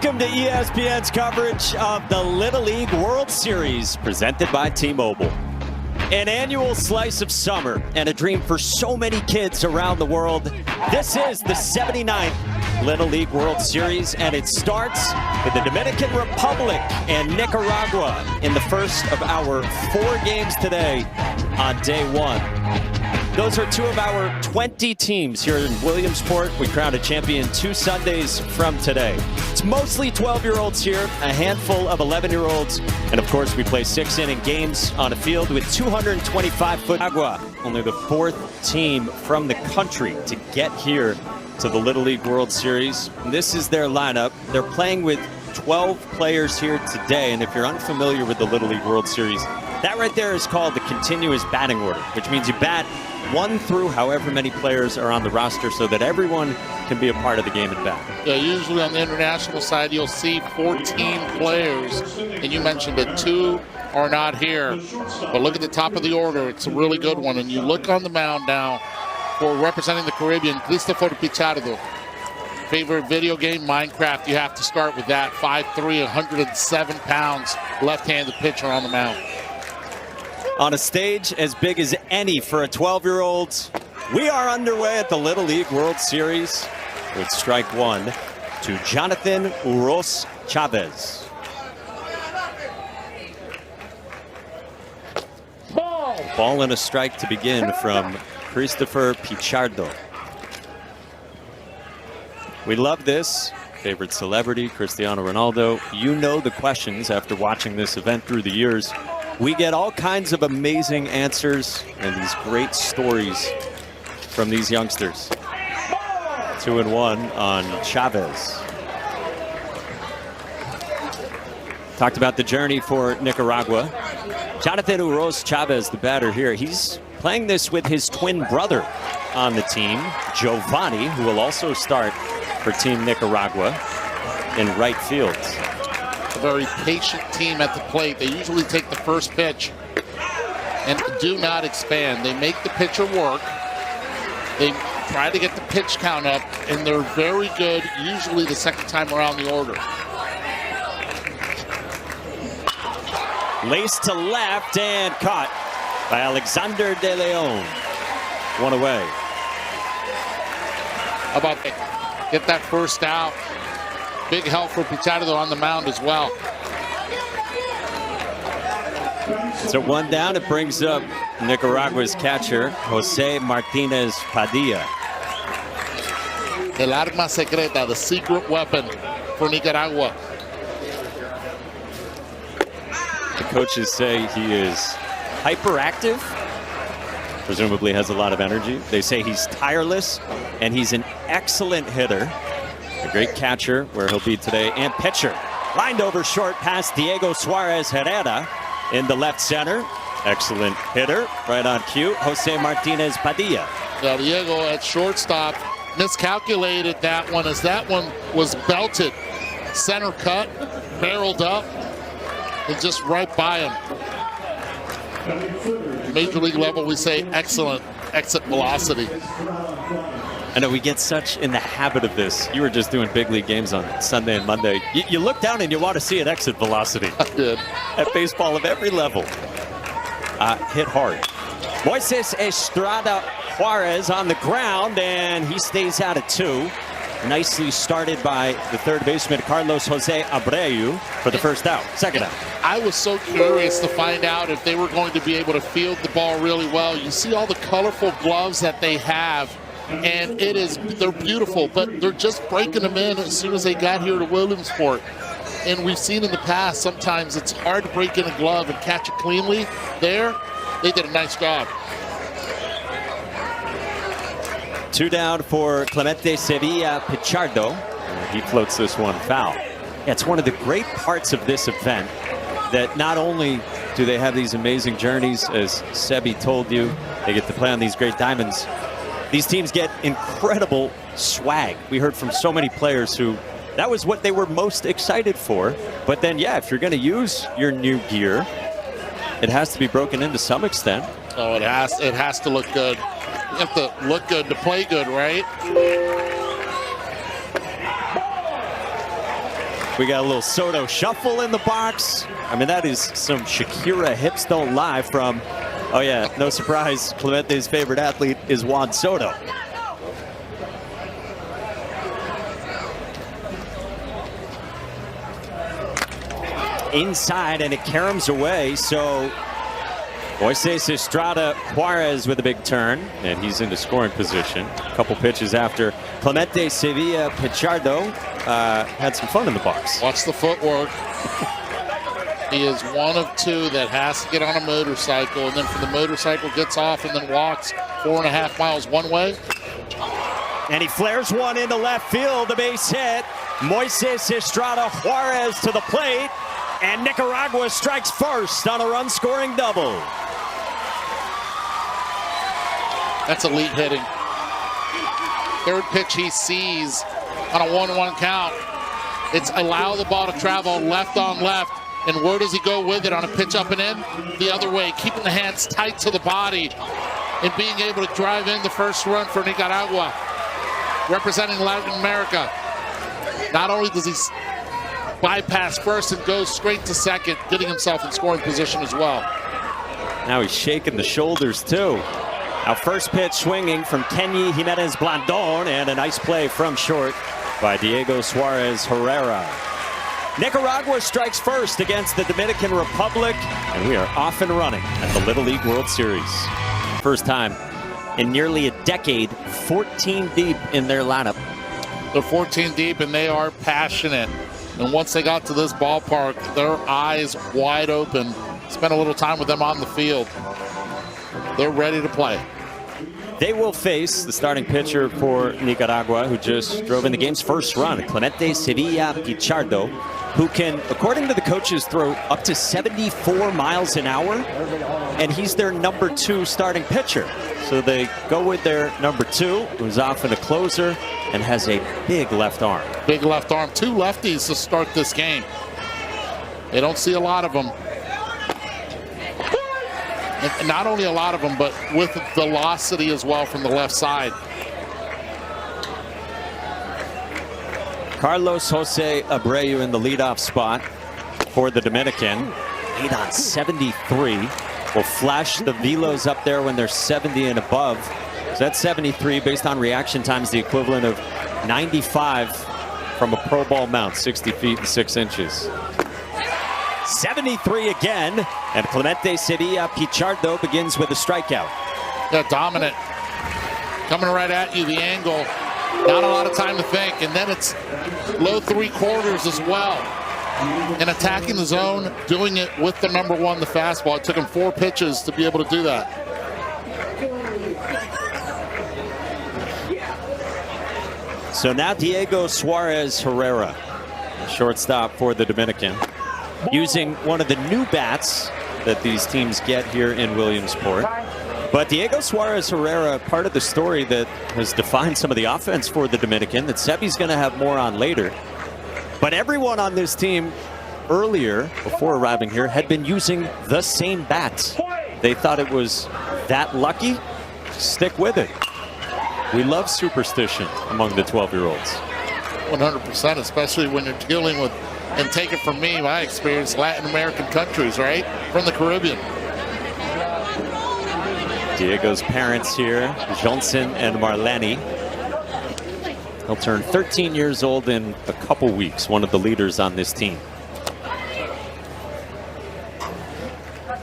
Welcome to ESPN's coverage of the Little League World Series presented by T-Mobile. An annual slice of summer and a dream for so many kids around the world. This is the 79th Little League World Series, and it starts with the Dominican Republic and Nicaragua in the first of our 4 games today on day 1. Those are 2 of our 20 teams here in Williamsport. We crowned a champion 2 Sundays from today. It's mostly 12-year-olds here, a handful of 11-year-olds, and of course we play 6-inning games on a field with 225-foot Agua. Only the 4th team from the country to get here to the Little League World Series. This is their lineup. They're playing with 12 players here today, and if you're unfamiliar with the Little League World Series, that right there is called the continuous batting order, which means you bat 1 through however many players are on the roster so that everyone can be a part of the game at bat. Yeah, usually on the international side, you'll see 14 players, and you mentioned that 2 are not here. But look at the top of the order. It's a really good one. And you look on the mound now for representing the Caribbean, Christopher Pichardo. Favorite video game, Minecraft. You have to start with that. 5'3", 107 pounds, left-handed pitcher on the mound. On a stage as big as any for a 12-year-old, we are underway at the Little League World Series with strike 1 to Jonathan Uros Chavez. Ball and a strike to begin from Christopher Pichardo. We love this. Favorite celebrity, Cristiano Ronaldo. You know the questions after watching this event through the years. We get all kinds of amazing answers and these great stories from these youngsters. 2-1 on Chavez. Talked about the journey for Nicaragua. Jonathan Uros Chavez, the batter here, he's playing this with his twin brother on the team, Giovanni, who will also start for Team Nicaragua in right field. A very patient team at the plate. They usually take the first pitch and do not expand. They make the pitcher work. They try to get the pitch count up, and they're very good usually the second time around the order. Laced to left and caught by Alexander De Leon. 1 away. How about get that first out? Big help for Pichardo on the mound as well. So 1 down, it brings up Nicaragua's catcher, Jose Martinez Padilla. El arma secreta, the secret weapon for Nicaragua. The coaches say he is hyperactive, presumably has a lot of energy. They say he's tireless, and he's an excellent hitter. A great catcher, where he'll be today, and pitcher. Lined over short past Diego Suarez Herrera in the left center. Excellent hitter, right on cue, Jose Martinez Padilla. Yeah, Diego at shortstop miscalculated that one, as that one was belted. Center cut, barreled up, and just right by him. Major league level, we say excellent exit velocity. I know we get such in the habit of this. You were just doing big league games on Sunday and Monday. You look down and you want to see an exit velocity. I did. At baseball of every level. Hit hard. Moises Estrada Juarez on the ground, and he stays out at 2. Nicely started by the third baseman, Carlos Jose Abreu, for the first out, second out. I was so curious to find out if they were going to be able to field the ball really well. You see all the colorful gloves that they have, and they're beautiful, but they're just breaking them in as soon as they got here to Williamsport. And we've seen in the past, sometimes it's hard to break in a glove and catch it cleanly. There, they did a nice job. 2 down for Clemente Sevilla Pichardo. He floats this one foul. Yeah, it's one of the great parts of this event that not only do they have these amazing journeys, as Sebi told you, they get to play on these great diamonds. These teams get incredible swag. We heard from so many players who that was what they were most excited for. But then, yeah, if you're going to use your new gear, it has to be broken in to some extent. Oh, it has to look good. You have to look good to play good, right? We got a little Soto shuffle in the box. I mean, that is some Shakira Hips Don't Lie from, oh yeah, no surprise, Clemente's favorite athlete is Juan Soto. Inside, and it caroms away, so Moises Estrada Juarez with a big turn, and he's into scoring position. A couple pitches after Clemente Sevilla Pichardo had some fun in the box. Watch the footwork. He is one of two that has to get on a motorcycle, and then from the motorcycle gets off and then walks 4.5 miles one way. And he flares one into left field, the base hit. Moises Estrada Juarez to the plate, and Nicaragua strikes first on a run-scoring double. That's elite hitting. Third pitch he sees on a 1-1 count. It's allow the ball to travel left on left. And where does he go with it on a pitch up and in? The other way, keeping the hands tight to the body and being able to drive in the first run for Nicaragua, representing Latin America. Not only does he bypass first and goes straight to second, getting himself in scoring position as well. Now he's shaking the shoulders too. Our first pitch swinging from Kenny Jimenez Blandon, and a nice play from short by Diego Suarez Herrera. Nicaragua strikes first against the Dominican Republic, and we are off and running at the Little League World Series. First time in nearly a decade, 14 deep in their lineup. They're 14 deep, and they are passionate. And once they got to this ballpark, their eyes wide open. Spent a little time with them on the field. They're ready to play. They will face the starting pitcher for Nicaragua, who just drove in the game's first run, Clemente Sevilla Pichardo, who can, according to the coaches, throw up to 74 miles an hour, and he's their number 2 starting pitcher. So they go with their number 2, who's often a closer and has a big left arm. Big left arm. 2 lefties to start this game. They don't see a lot of them. And not only a lot of them, but with velocity as well from the left side. Carlos Jose Abreu in the leadoff spot for the Dominican. 8 on 73. Will flash the velos up there when they're 70 and above. So that's 73 based on reaction times, the equivalent of 95 from a pro ball mount, 60 feet and 6 inches. 73 again, and Clemente Sevilla Pichardo begins with a strikeout. Yeah, dominant. Coming right at you, the angle. Not a lot of time to think, and then it's low 3/4 as well. And attacking the zone, doing it with the number 1, the fastball. It took him 4 pitches to be able to do that. So now Diego Suarez Herrera, shortstop for the Dominican, using one of the new bats that these teams get here in Williamsport. But Diego Suarez Herrera, part of the story that has defined some of the offense for the Dominican, that Sebi's going to have more on later. But everyone on this team earlier, before arriving here, had been using the same bats. They thought it was that lucky. Stick with it. We love superstition among the 12-year-olds. 100%, especially when you're dealing with, and take it from me, my experience, Latin American countries, right? From the Caribbean. Diego's parents here, Johnson and Marlene. He'll turn 13 years old in a couple weeks, one of the leaders on this team.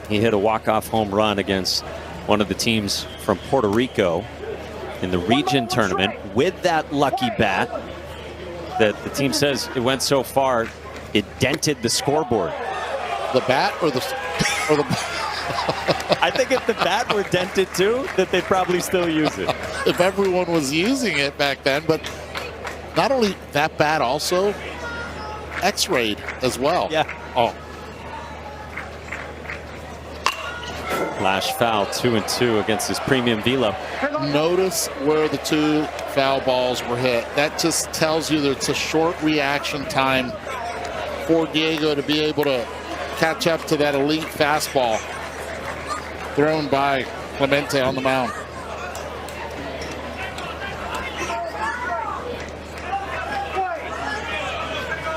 He hit a walk-off home run against one of the teams from Puerto Rico in the region tournament with that lucky bat that the team says it went so far it dented the scoreboard. The bat or the I think if the bat were dented too, that they'd probably still use it. If everyone was using it back then, but not only that bat, also X-rayed as well. Yeah. Oh. Flash foul, 2-2 against his premium velo. Notice where the 2 foul balls were hit. That just tells you that it's a short reaction time for Diego to be able to catch up to that elite fastball thrown by Clemente on the mound.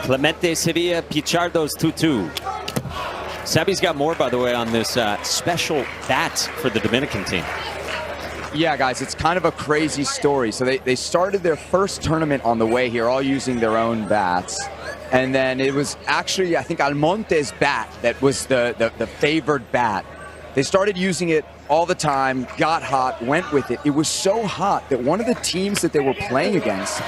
Clemente Sevilla Pichardo's 2-2. Sebi's got more, by the way, on this special bat for the Dominican team. Yeah, guys, it's kind of a crazy story. So they started their first tournament on the way here, all using their own bats. And then it was actually, I think, Almonte's bat that was the favored bat. They started using it all the time, got hot, went with it. It was so hot that one of the teams that they were playing against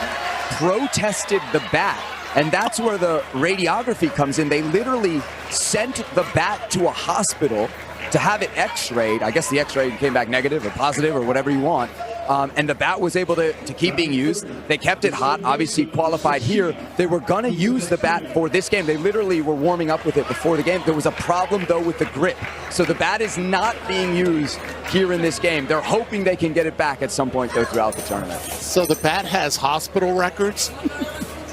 protested the bat. And that's where the radiography comes in. They literally sent the bat to a hospital to have it x-rayed. I guess the x-ray came back negative or positive or whatever you want. And the bat was able to keep being used. They kept it hot, obviously qualified here. They were going to use the bat for this game. They literally were warming up with it before the game. There was a problem, though, with the grip. So the bat is not being used here in this game. They're hoping they can get it back at some point, though, throughout the tournament. So the bat has hospital records?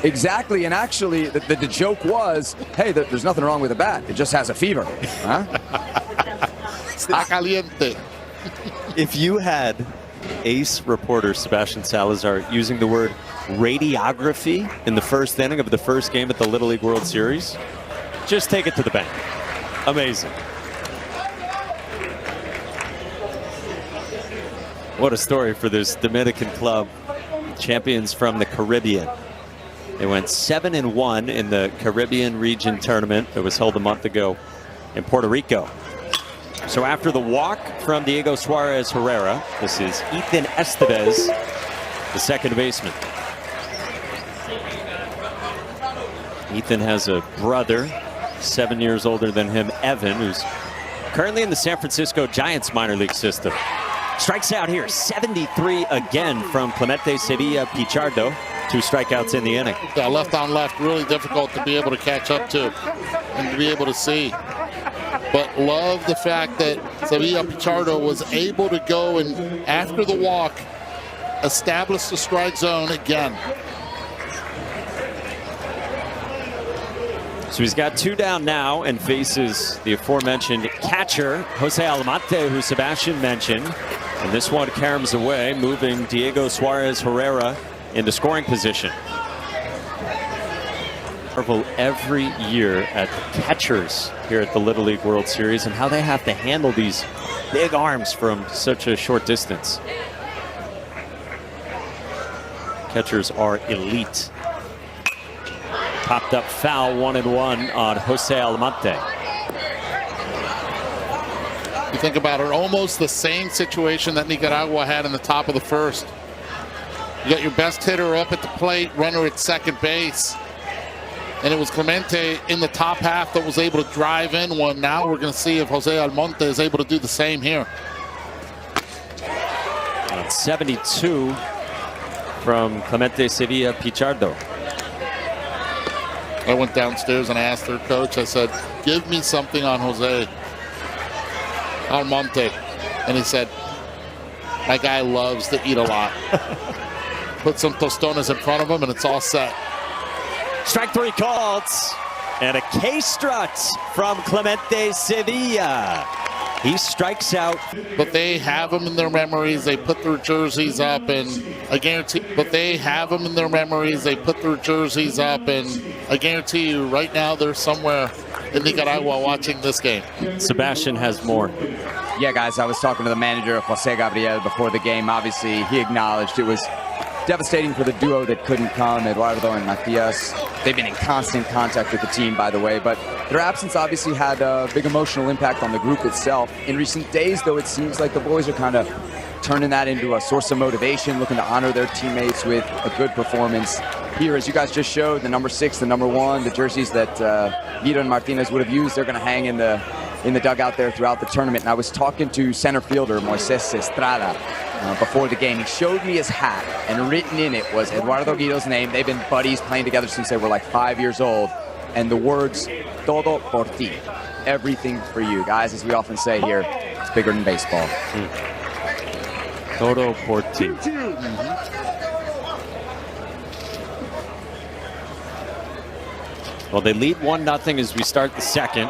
Exactly, and actually, the joke was, hey, there's nothing wrong with the bat. It just has a fever. Huh? Está caliente. If you had ace reporter Sebastian Salazar using the word radiography in the first inning of the first game at the Little League World Series, just take it to the bank. Amazing. What a story for this Dominican club, champions from the Caribbean. They went 7-1 in the Caribbean region tournament that was held a month ago in Puerto Rico. So after the walk from Diego Suarez Herrera, this is Ethan Estevez, the second baseman. Ethan has a brother, 7 years older than him, Evan, who's currently in the San Francisco Giants minor league system. Strikes out here, 73 again from Clemente Sevilla Pichardo. 2 strikeouts in the inning. Yeah, left on left, really difficult to be able to catch up to and to be able to see. But love the fact that Sevilla Pichardo was able to go and, after the walk, establish the strike zone again. So he's got 2 down now and faces the aforementioned catcher, Jose Almonte, who Sebastian mentioned. And this one caroms away, moving Diego Suarez Herrera into scoring position. Marvel every year at the catchers here at the Little League World Series and how they have to handle these big arms from such a short distance. Catchers are elite. Popped up foul, 1-1 on Jose Almonte. You think about it, almost the same situation that Nicaragua had in the top of the first. You got your best hitter up at the plate, runner at second base. And it was Clemente in the top half that was able to drive in one. Now we're going to see if Jose Almonte is able to do the same here. And 72 from Clemente Sevilla Pichardo. I went downstairs and I asked their coach, I said, give me something on Jose Almonte. And he said, my guy loves to eat a lot. Put some tostones in front of him and it's all set. Strike 3 called, and a K-strut from Clemente Sevilla. He strikes out. But they have them in their memories. They put their jerseys up, and I guarantee. But they have them in their memories. They put their jerseys up, and I guarantee you, right now they're somewhere in Nicaragua watching this game. Sebastian has more. Yeah, guys, I was talking to the manager, Jose Gabriel, before the game. Obviously, he acknowledged it was devastating for the duo that couldn't come, Eduardo and Matias. They've been in constant contact with the team, by the way, but their absence obviously had a big emotional impact on the group itself. In recent days, though, it seems like the boys are kind of turning that into a source of motivation, looking to honor their teammates with a good performance. Here, as you guys just showed, the number 6, the number 1, the jerseys that Guido and Martinez would have used, they're going to hang in the dugout there throughout the tournament. And I was talking to center fielder Moises Estrada before the game. He showed me his hat, and written in it was Eduardo Guido's name. They've been buddies playing together since they were like 5 years old. And the words, todo por ti, everything for you. Guys, as we often say here, it's bigger than baseball. Todo por ti. Well, they lead 1-0 as we start the second.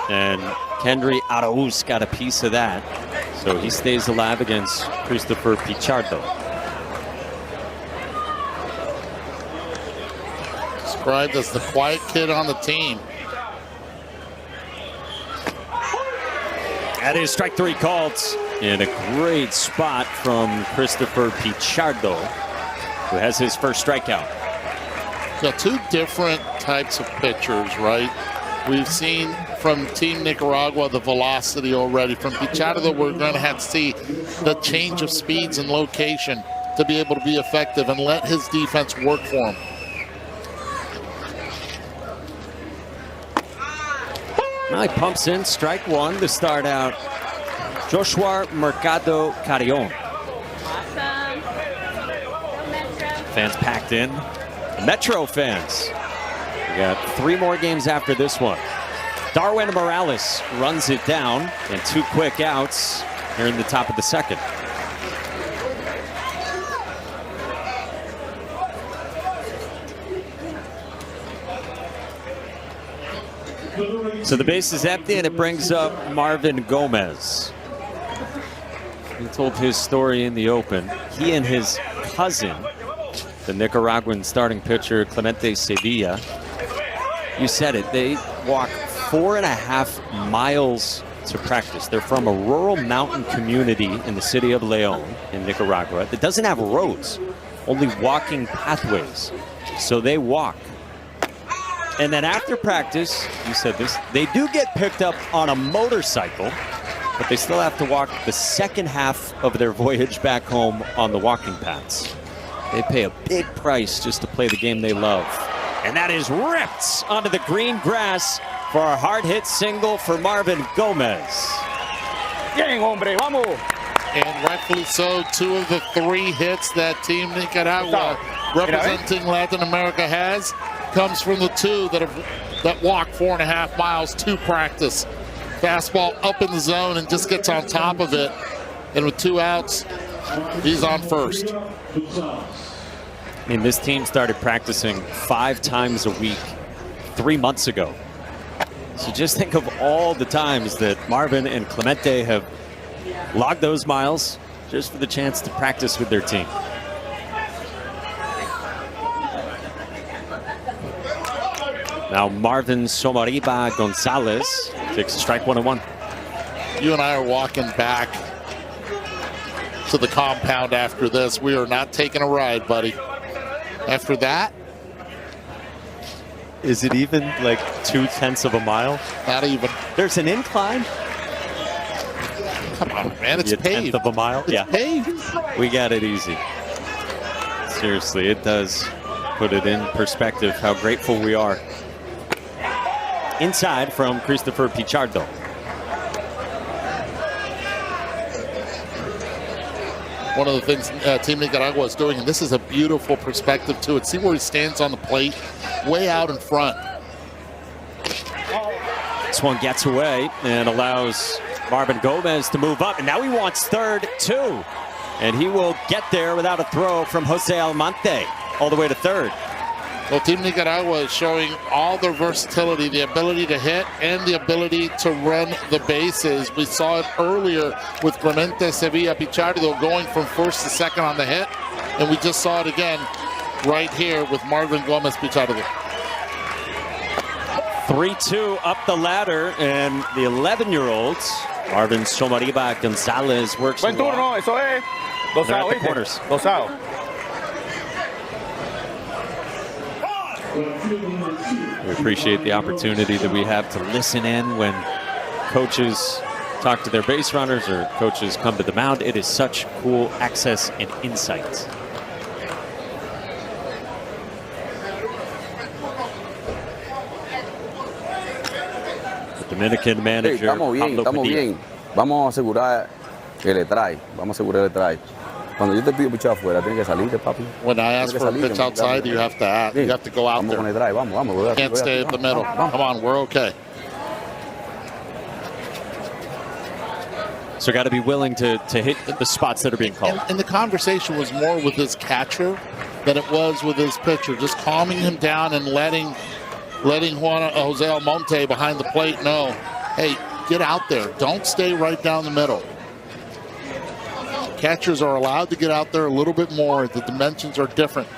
And Kendry Arauz got a piece of that. So he stays alive against Christopher Pichardo. described as the quiet kid on the team. That is strike 3 called. And a great spot from Christopher Pichardo, who has his first strikeout. Now, two different types of pitchers, right? We've seen from Team Nicaragua the velocity already. From Pichardo, we're going to have to see the change of speeds and location to be able to be effective and let his defense work for him. Now he pumps in strike 1 to start out Joshua Mercado Carrion. Awesome. Fans packed in. Metro fans. We got 3 more games after this one. Darwin Morales runs it down, and 2 quick outs here in the top of the second. So the base is empty, and it brings up Marvin Gomez. He told his story in the open. He and his cousin, the Nicaraguan starting pitcher Clemente Sevilla, you said it, they walk 4.5 miles to practice. They're from a rural mountain community in the city of León in Nicaragua that doesn't have roads, only walking pathways. So they walk. And then after practice, you said this, they do get picked up on a motorcycle, but they still have to walk the second half of their voyage back home on the walking paths. They pay a big price just to play the game they love. And that is ripped onto the green grass for a hard hit single for Marvin Gomez. Bien, hombre, vamos. And rightfully so, 2 of the 3 hits that Team Nicaragua representing Latin America has comes from the 2 that walk 4.5 miles to practice. Fastball up in the zone and just gets on top of it. And with 2 outs, he's on first. I mean, this team started practicing 5 times a week 3 months ago. So just think of all the times that Marvin and Clemente have logged those miles just for the chance to practice with their team. Now Marvin Somariba Gonzalez takes strike 1-1. You and I are walking back to the compound after this. We are not taking a ride, buddy. After that, is it even like 0.2 of a mile? Not even. There's an incline. Come on, man, it's A paved. 1/10 of a mile. It's paved. We got it easy. Seriously, it does put it in perspective how grateful we are. Inside from Christopher Pichardo. One of the things Team Nicaragua is doing, and this is a beautiful perspective to it. See where he stands on the plate, way out in front. This one gets away and allows Marvin Gomez to move up, and now he wants third too. And he will get there without a throw from Jose Almonte all the way to third. Well, Team Nicaragua is showing all their versatility, the ability to hit and the ability to run the bases. We saw it earlier with Clemente Sevilla Pichardo going from first to second on the hit, and we just saw it again right here with Marvin Gomez Pichardo. 3-2 up the ladder, and the 11-year-olds, Marvin Somariba Gonzalez, works Buen turno, eso es. They're at the corners. Dos outs. We appreciate the opportunity that we have to listen in when coaches talk to their base runners or coaches come to the mound. It is such cool access and insight. The Dominican manager, Estamos bien, Pablo estamos Padilla. bien. Vamos a asegurar que le trae. Vamos a asegurar que le trae. Cuando yo te pido pichar afuera, tienes que salir, papi. When I ask Tienes que for a salir, pitch outside, you have to go out Vamos con there. el drive, vamos. Voy a- Can't voy a- stay at the middle. vamos. Come on, we're okay. So got to be willing to hit the spots that are being called. And the conversation was more with his catcher than it was with his pitcher, just calming him down and letting Jose Almonte behind the plate know, hey, get out there. Don't stay right down the middle. Catchers are allowed to get out there a little bit more. The dimensions are different.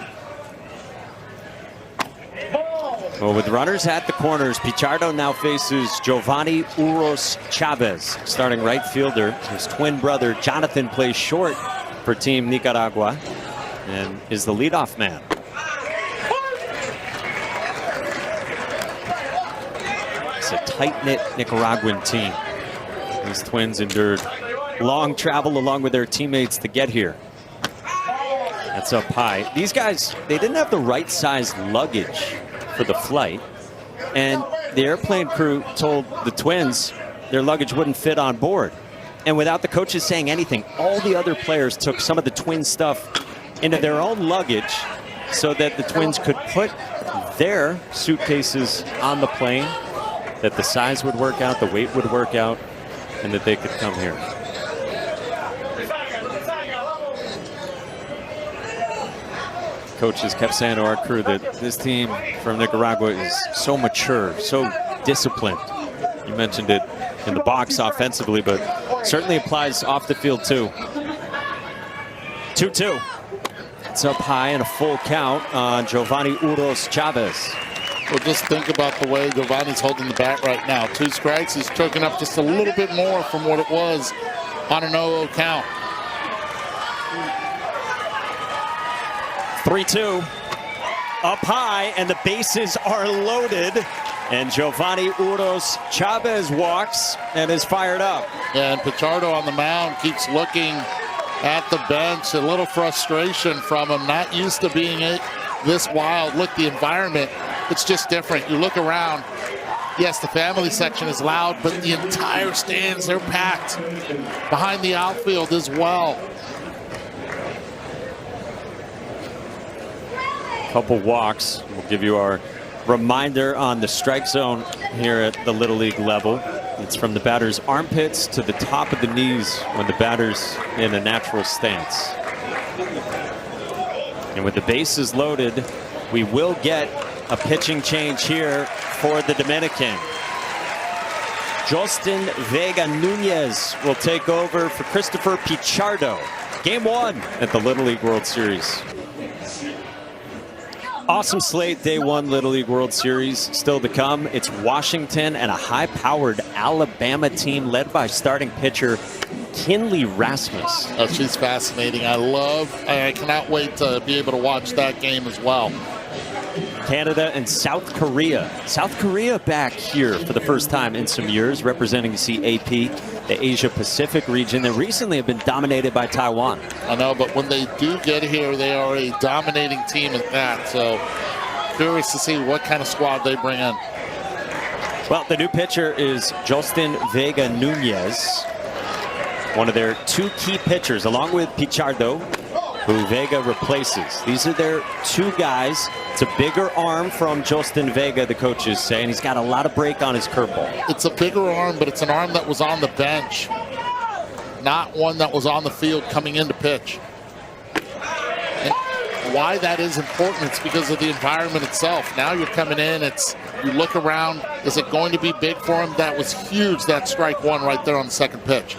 Well, with runners at the corners, Pichardo now faces Giovanni Uros Chavez, starting right fielder. His twin brother, Jonathan, plays short for Team Nicaragua and is the leadoff man. It's a tight-knit Nicaraguan team. These twins endured long travel along with their teammates to get here. That's up high. These guys, they didn't have the right size luggage for the flight, and the airplane crew told the twins their luggage wouldn't fit on board. And without the coaches saying anything, all the other players took some of the twin stuff into their own luggage so that the twins could put their suitcases on the plane, that the size would work out, the weight would work out, and that they could come here. Coaches kept saying to our crew that this team from Nicaragua is so mature, so disciplined. You mentioned it in the box offensively, but certainly applies off the field too. 2-2. It's up high and a full count on Giovanni Uros Chavez. Well, just think about the way Giovanni's holding the bat right now. 2 strikes. He's choking up just a little bit more from what it was on an 0-0 count. 3-2. Up high, and the bases are loaded. And Giovanni Uros Chavez walks and is fired up. And Pichardo on the mound keeps looking at the bench. A little frustration from him. Not used to being this wild. Look, the environment, it's just different. You look around. Yes, the family section is loud, but the entire stands, they're packed behind the outfield as well. Couple walks. We'll give you our reminder on the strike zone here at the Little League level. It's from the batter's armpits to the top of the knees when the batter's in a natural stance. And with the bases loaded, we will get a pitching change here for the Dominican. Justin Vega Nunez will take over for Christopher Pichardo. Game 1 at the Little League World Series. Awesome slate, day 1 Little League World Series still to come. It's Washington and a high-powered Alabama team led by starting pitcher Kinley Rasmus. Oh, she's fascinating. I cannot wait to be able to watch that game as well. Canada and South Korea. South Korea back here for the first time in some years, representing CAP, the Asia Pacific region that recently have been dominated by Taiwan. I know, but when they do get here, they are a dominating team at that. So curious to see what kind of squad they bring in. Well, the new pitcher is Justin Vega Nunez, one of their 2 key pitchers, along with Pichardo, who Vega replaces. These are their 2 guys. It's a bigger arm from Justin Vega, the coaches say, and he's got a lot of break on his curveball. It's a bigger arm, but it's an arm that was on the bench, not one that was on the field coming in to pitch. And why that is important, it's because of the environment itself. Now you're coming in, you look around, is it going to be big for him? That was huge, that strike 1 right there on the second pitch.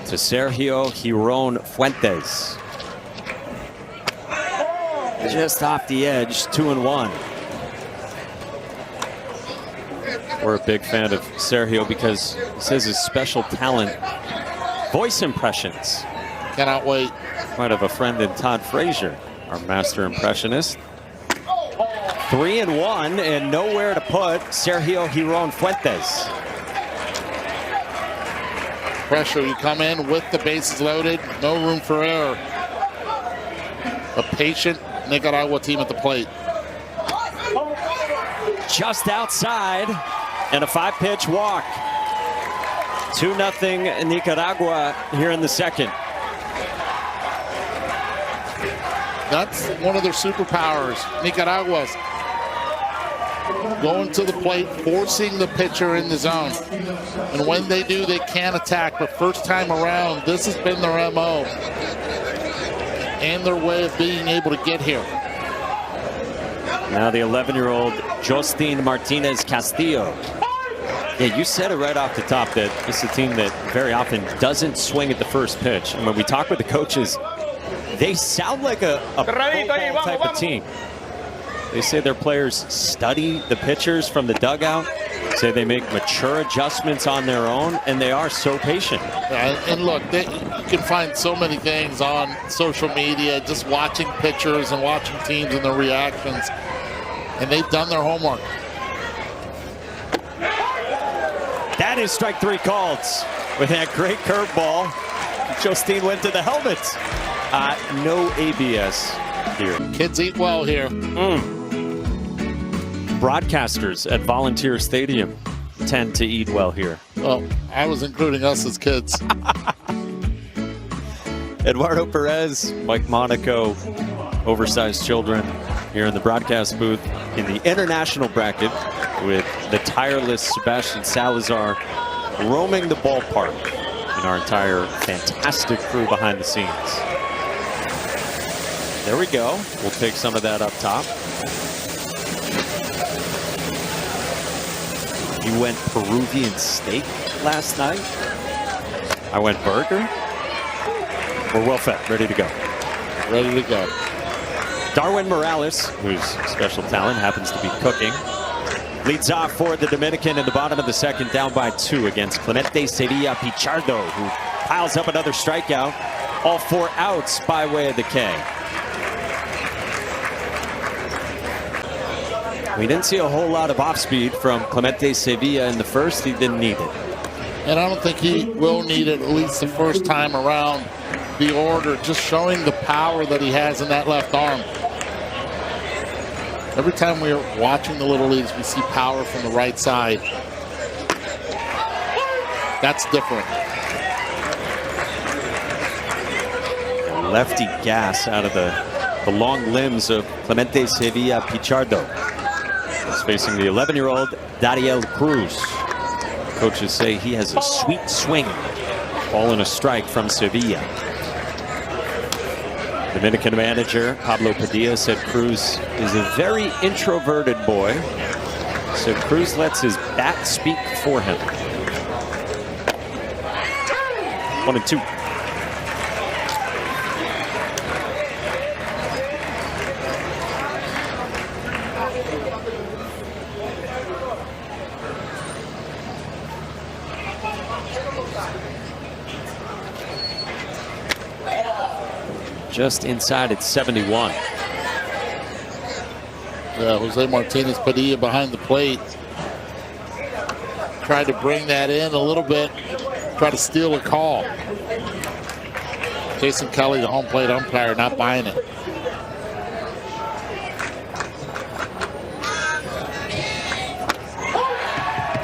To Sergio Giron Fuentes. Just off the edge, 2-1. We're a big fan of Sergio because he says his special talent, voice impressions. Cannot wait. Quite of a friend in Todd Frazier, our master impressionist. 3-1 and nowhere to put Sergio Giron Fuentes. Pressure, you come in with the bases loaded, no room for error. A patient Nicaragua team at the plate. Just outside and a 5-pitch walk. 2-0 Nicaragua here in the second. That's one of their superpowers. Nicaragua's going to the plate, forcing the pitcher in the zone. And when they do, they can attack. But first time around, this has been their MO and their way of being able to get here. Now the 11-year-old Justin Martinez Castillo. Yeah, you said it right off the top that this is a team that very often doesn't swing at the first pitch. And when we talk with the coaches, they sound like a football type of team. They say their players study the pitchers from the dugout, say they make mature adjustments on their own, and they are so patient. And look, you can find so many things on social media, just watching pitchers and watching teams and their reactions, and they've done their homework. That is strike 3 called with that great curveball. Justine went to the helmet. No ABS here. Kids eat well here. Broadcasters at Volunteer Stadium tend to eat well here. Well, I was including us as kids. Eduardo Perez, Mike Monaco, oversized children here in the broadcast booth in the international bracket with the tireless Sebastian Salazar roaming the ballpark and our entire fantastic crew behind the scenes. There we go. We'll take some of that up top. You went Peruvian steak last night. I went burger. We're well fed, ready to go. Ready to go. Darwin Morales, whose special talent happens to be cooking, leads off for the Dominican in the bottom of the second, down by 2 against Clemente Sevilla Pichardo, who piles up another strikeout. All 4 outs by way of the K. We didn't see a whole lot of off speed from Clemente Sevilla in the first. He didn't need it. And I don't think he will need it, at least the first time around the order, just showing the power that he has in that left arm. Every time we're watching the Little Leagues, we see power from the right side. That's different. Lefty gas out of the long limbs of Clemente Sevilla Pichardo. He's facing the 11-year-old Dariel Cruz. Coaches say he has a sweet swing. Ball and a strike from Sevilla. Dominican manager Pablo Padilla said Cruz is a very introverted boy. So Cruz lets his bat speak for him. 1-2. Just inside at 71. Yeah, Jose Martinez Padilla behind the plate. Tried to bring that in a little bit. Try to steal a call. Jason Kelly, the home plate umpire, not buying it.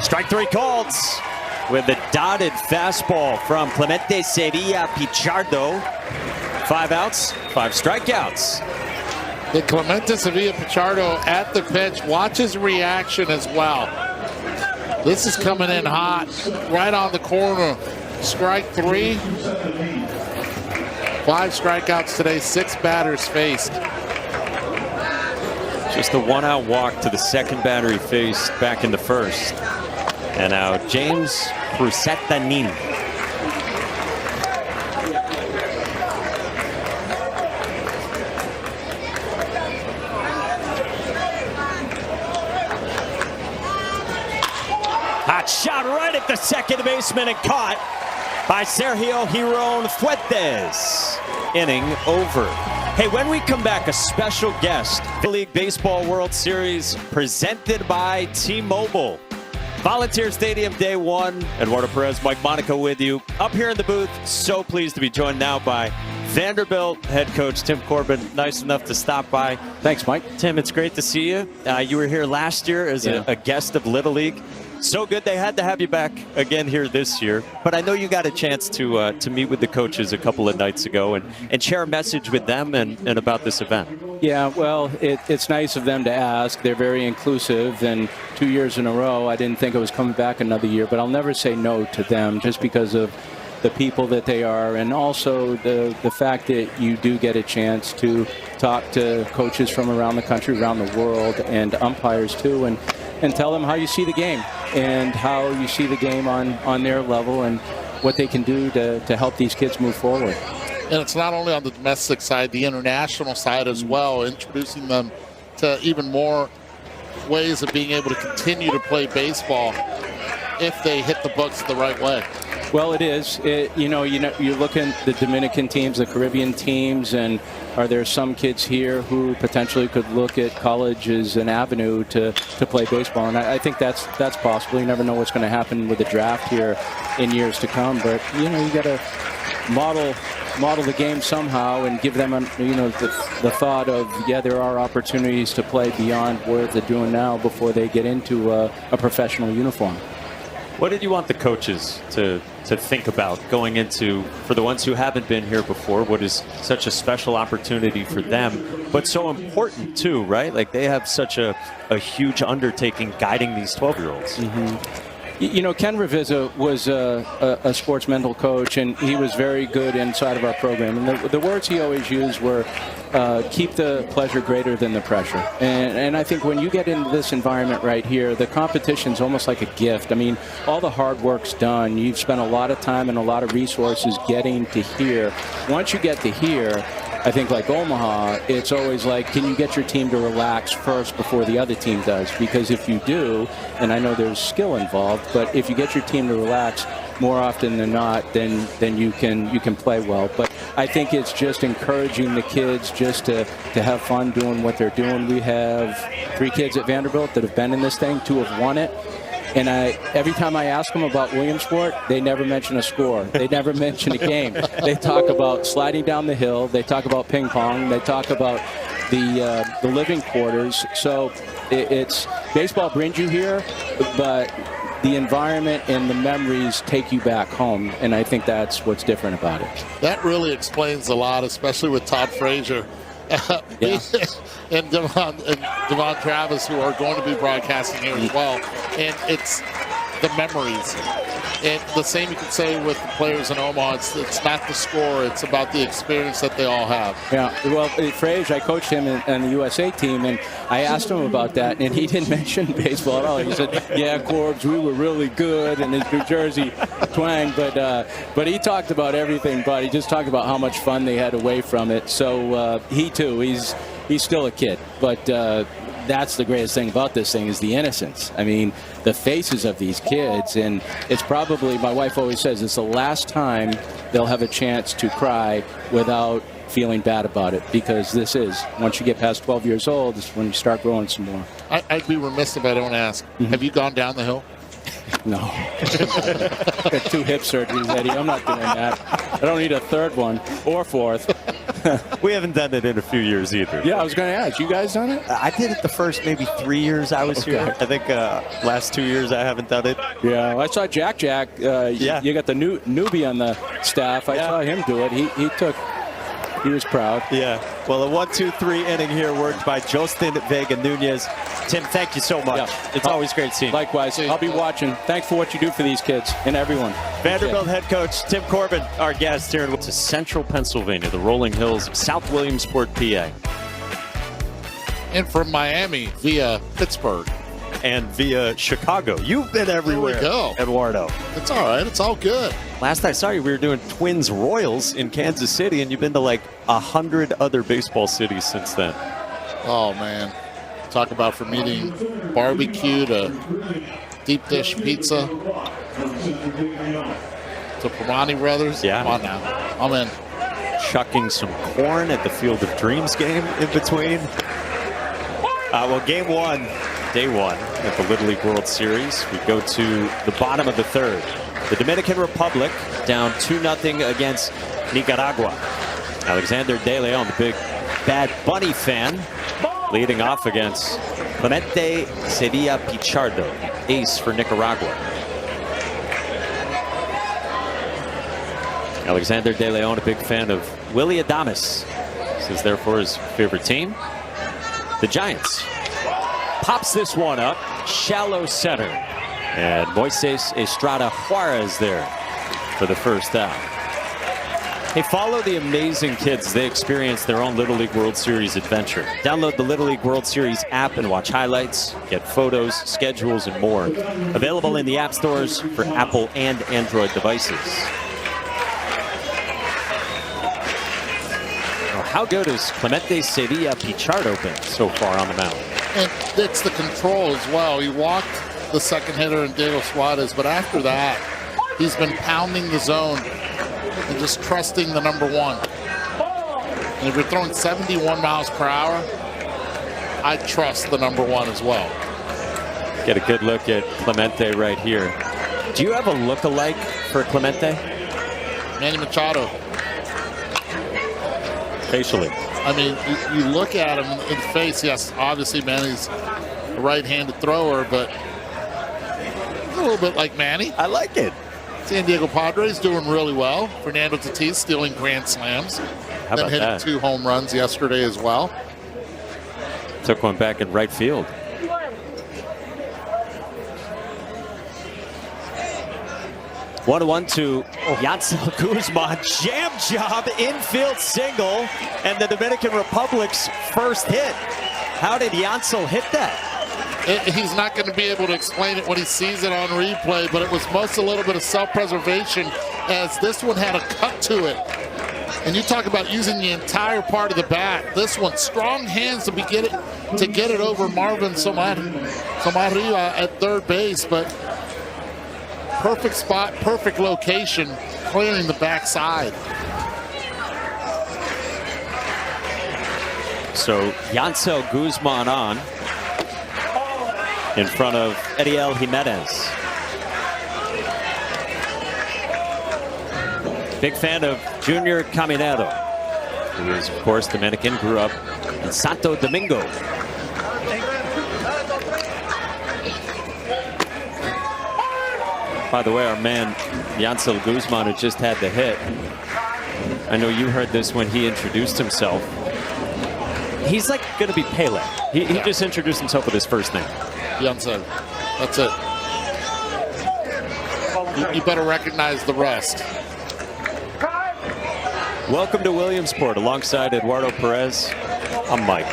Strike 3 called with the dotted fastball from Clemente Sevilla Pichardo. 5 outs, 5 strikeouts. The Clemente Sevilla Pichardo at the pitch. Watch his reaction as well. This is coming in hot, right on the corner. Strike 3. 5 strikeouts today, 6 batters faced. Just a 1-out walk to the second batter he faced back in the first. And now James Cruzetanin. Hot shot right at the second baseman and caught by Sergio Giron Fuentes. Inning over. Hey, when we come back, a special guest. The League Baseball World Series presented by T-Mobile. Volunteer Stadium Day 1. Eduardo Perez, Mike Monaco with you. Up here in the booth, so pleased to be joined now by Vanderbilt head coach Tim Corbin. Nice enough to stop by. Thanks, Mike. Tim, it's great to see you. You were here last year as a guest of Little League. So good they had to have you back again here this year. But I know you got a chance to meet with the coaches a couple of nights ago and share a message with them and about this event. Yeah, well, it's nice of them to ask. They're very inclusive, and 2 years in a row, I didn't think I was coming back another year, but I'll never say no to them just because of the people that they are, and also the fact that you do get a chance to talk to coaches from around the country, around the world, and umpires too, and tell them how you see the game and how you see the game on their level and what they can do to help these kids move forward. And it's not only on the domestic side, the international side as well, introducing them to even more ways of being able to continue to play baseball if they hit the books the right way. Well, it is. You look at the Dominican teams, the Caribbean teams, and are there some kids here who potentially could look at college as an avenue to play baseball? And I think that's possible. You never know what's going to happen with the draft here in years to come. But, you got to model the game somehow and give them, the thought of, there are opportunities to play beyond what they're doing now before they get into a professional uniform. What did you want the coaches to think about going into, for the ones who haven't been here before, what is such a special opportunity for them, but so important too, right? Like they have such a huge undertaking guiding these 12-year-olds. Mm-hmm. Ken Revisa was a sports mental coach, and he was very good inside of our program. And the words he always used were, keep the pleasure greater than the pressure. And I think when you get into this environment right here, the competition's almost like a gift. I mean, all the hard work's done. You've spent a lot of time and a lot of resources getting to here. Once you get to here, I think like Omaha, it's always like, can you get your team to relax first before the other team does? Because if you do, and I know there's skill involved, but if you get your team to relax more often than not, then you can play well. But I think it's just encouraging the kids just to have fun doing what they're doing. We have 3 kids at Vanderbilt that have been in this thing. 2 have won it. And every time I ask them about Williamsport, they never mention a score. They never mention a game. They talk about sliding down the hill. They talk about ping pong. They talk about the living quarters. So it's baseball brings you here, but the environment and the memories take you back home. And I think that's what's different about it. That really explains a lot, especially with Todd Frazier. Yeah. and Devon Travis, who are going to be broadcasting here as well. And it's the memories. And the same you could say with the players in Omaha. It's not the score. It's about the experience that they all have. Yeah. Well, Frazier, I coached him in the USA team, and I asked him about that, and he didn't mention baseball at all. He said, yeah, Corbs, we were really good, and his New Jersey twang. But he talked about everything, but he just talked about how much fun they had away from it. So he, too, he's still a kid. But that's the greatest thing about this thing is the innocence. I mean, the faces of these kids, and it's probably, my wife always says, it's the last time they'll have a chance to cry without feeling bad about it, because this is, once you get past 12 years old, it's when you start growing some more. I'd be remiss if I don't ask, have you gone down the hill? No. Got 2 hip surgeries, Eddie. I'm not doing that. I don't need a 3rd one or 4th. We haven't done it in a few years either. Yeah, I was going to ask. You guys done it? I did it the first maybe 3 years I was here. I think last 2 years I haven't done it. Yeah, I saw Jack. You got the newbie on the staff. I saw him do it. He was proud. Yeah. Well, a 1-2-3 inning here worked by Justin Vega Nunez. Tim, thank you so much. Yeah. It's always great seeing you. Likewise. I'll be watching. Thanks for what you do for these kids and everyone. Vanderbilt head coach Tim Corbin, our guest here to central Pennsylvania, the rolling hills of South Williamsport, PA. And from Miami via Pittsburgh. And via Chicago. You've been everywhere, there we go. Eduardo. It's all right. It's all good. Last I saw you, we were doing Twins Royals in Kansas City, and you've been to like 100 other baseball cities since then. Oh, man. Talk about from eating barbecue to deep dish pizza to Permani Brothers. Yeah. Come on now. I'm in. Chucking some corn at the Field of Dreams game in between. Well, game 1. Day 1 at the Little League World Series. We go to the bottom of the 3rd. The Dominican Republic down 2-0 against Nicaragua. Alexander De Leon, the big Bad Bunny fan, leading off against Clemente Sevilla Pichardo, ace for Nicaragua. Alexander De Leon, a big fan of Willie Adames. This is therefore his favorite team. The Giants. Pops this one up, shallow center. And Moises Estrada Juarez there for the first out. Hey, follow the amazing kids. They experience their own Little League World Series adventure. Download the Little League World Series app and watch highlights, get photos, schedules, and more. Available in the app stores for Apple and Android devices. how good has Clemente Sevilla Pichardo been so far on the mound? And it's the control as well. He walked the second hitter in Diego Suarez, but after that, he's been pounding the zone and just trusting the number one. And if you're throwing 71 miles per hour, I trust the number one as well. Get a good look at Clemente right here. Do you have a look-alike for Clemente? Manny Machado. Facially. I mean, you look at him in the face. Yes, obviously Manny's a right-handed thrower, but a little bit like Manny. I like it. San Diego Padres doing really well. Fernando Tatis stealing grand slams. How about hitting that? 2 home runs yesterday as well. Took one back in right field. One to Yancel Guzman. Jam job, infield single, and the Dominican Republic's first hit. How did Yancel hit that? He's not going to be able to explain it when he sees it on replay, but it was most a little bit of self-preservation, as this one had a cut to it. And you talk about using the entire part of the bat. This one, strong hands to get it over Marvin Somaria at third base, but perfect spot, perfect location, clearing the backside. So Yancel Guzman on in front of Ediel Jimenez. Big fan of Junior Caminero, who is, of course, Dominican, grew up in Santo Domingo. By the way, our man Yancel Guzman had just had the hit. I know you heard this when he introduced himself. He's like going to be Pele. He just introduced himself with his first name. Yancel, that's it. You better recognize the rest. Welcome to Williamsport. Alongside Eduardo Perez, I'm Mike.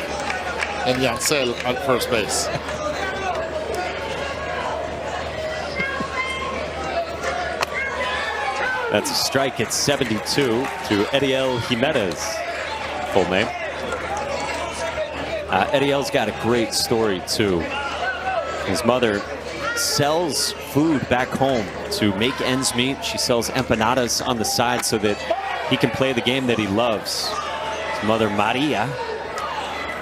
And Yancel on first base. That's a strike at 72 to Ediel Jimenez. Full name. Ediel's got a great story, too. His mother sells food back home to make ends meet. She sells empanadas on the side so that he can play the game that he loves. His mother, Maria,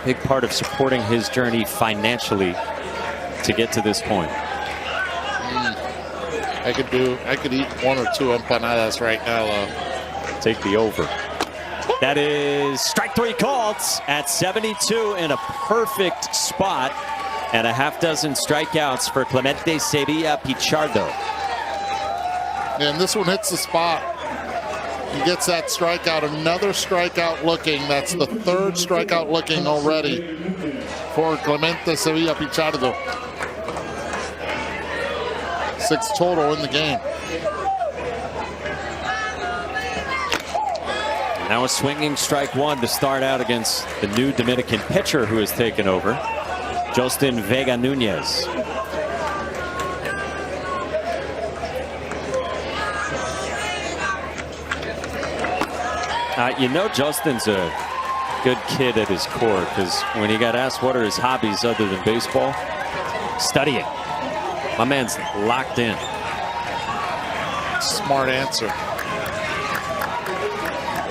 big part of supporting his journey financially to get to this point. I could eat 1 or 2 empanadas right now. Take the over. That is strike 3 called at 72 in a perfect spot, and a half dozen strikeouts for Clemente Sevilla Pichardo. And this one hits the spot. He gets that strikeout. Another strikeout looking. That's the 3rd strikeout looking already for Clemente Sevilla Pichardo. 6 total in the game. Now a swinging strike 1 to start out against the new Dominican pitcher who has taken over, Justin Vega Nunez. You know Justin's a good kid at his core, because when he got asked what are his hobbies other than baseball, studying. My man's locked in. Smart answer.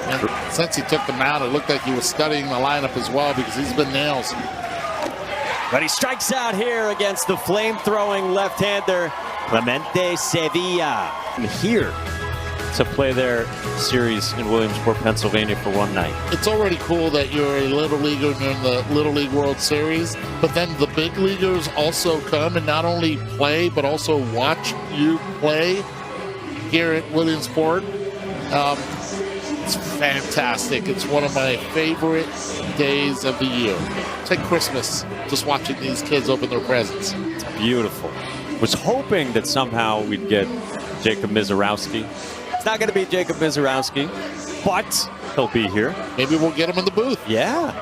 And since he took the mound, it looked like he was studying the lineup as well, because he's been nails. But he strikes out here against the flame-throwing left-hander Clemente Sevilla. And here to play their series in Williamsport, Pennsylvania for one night. It's already cool that you're a Little Leaguer in the Little League World Series, but then the big leaguers also come and not only play, but also watch you play here at Williamsport. It's fantastic. It's one of my favorite days of the year. It's like Christmas, just watching these kids open their presents. It's beautiful. Was hoping that somehow we'd get Jacob Mizorowski. It's not going to be Jacob Mizorowski, but he'll be here. Maybe we'll get him in the booth. Yeah.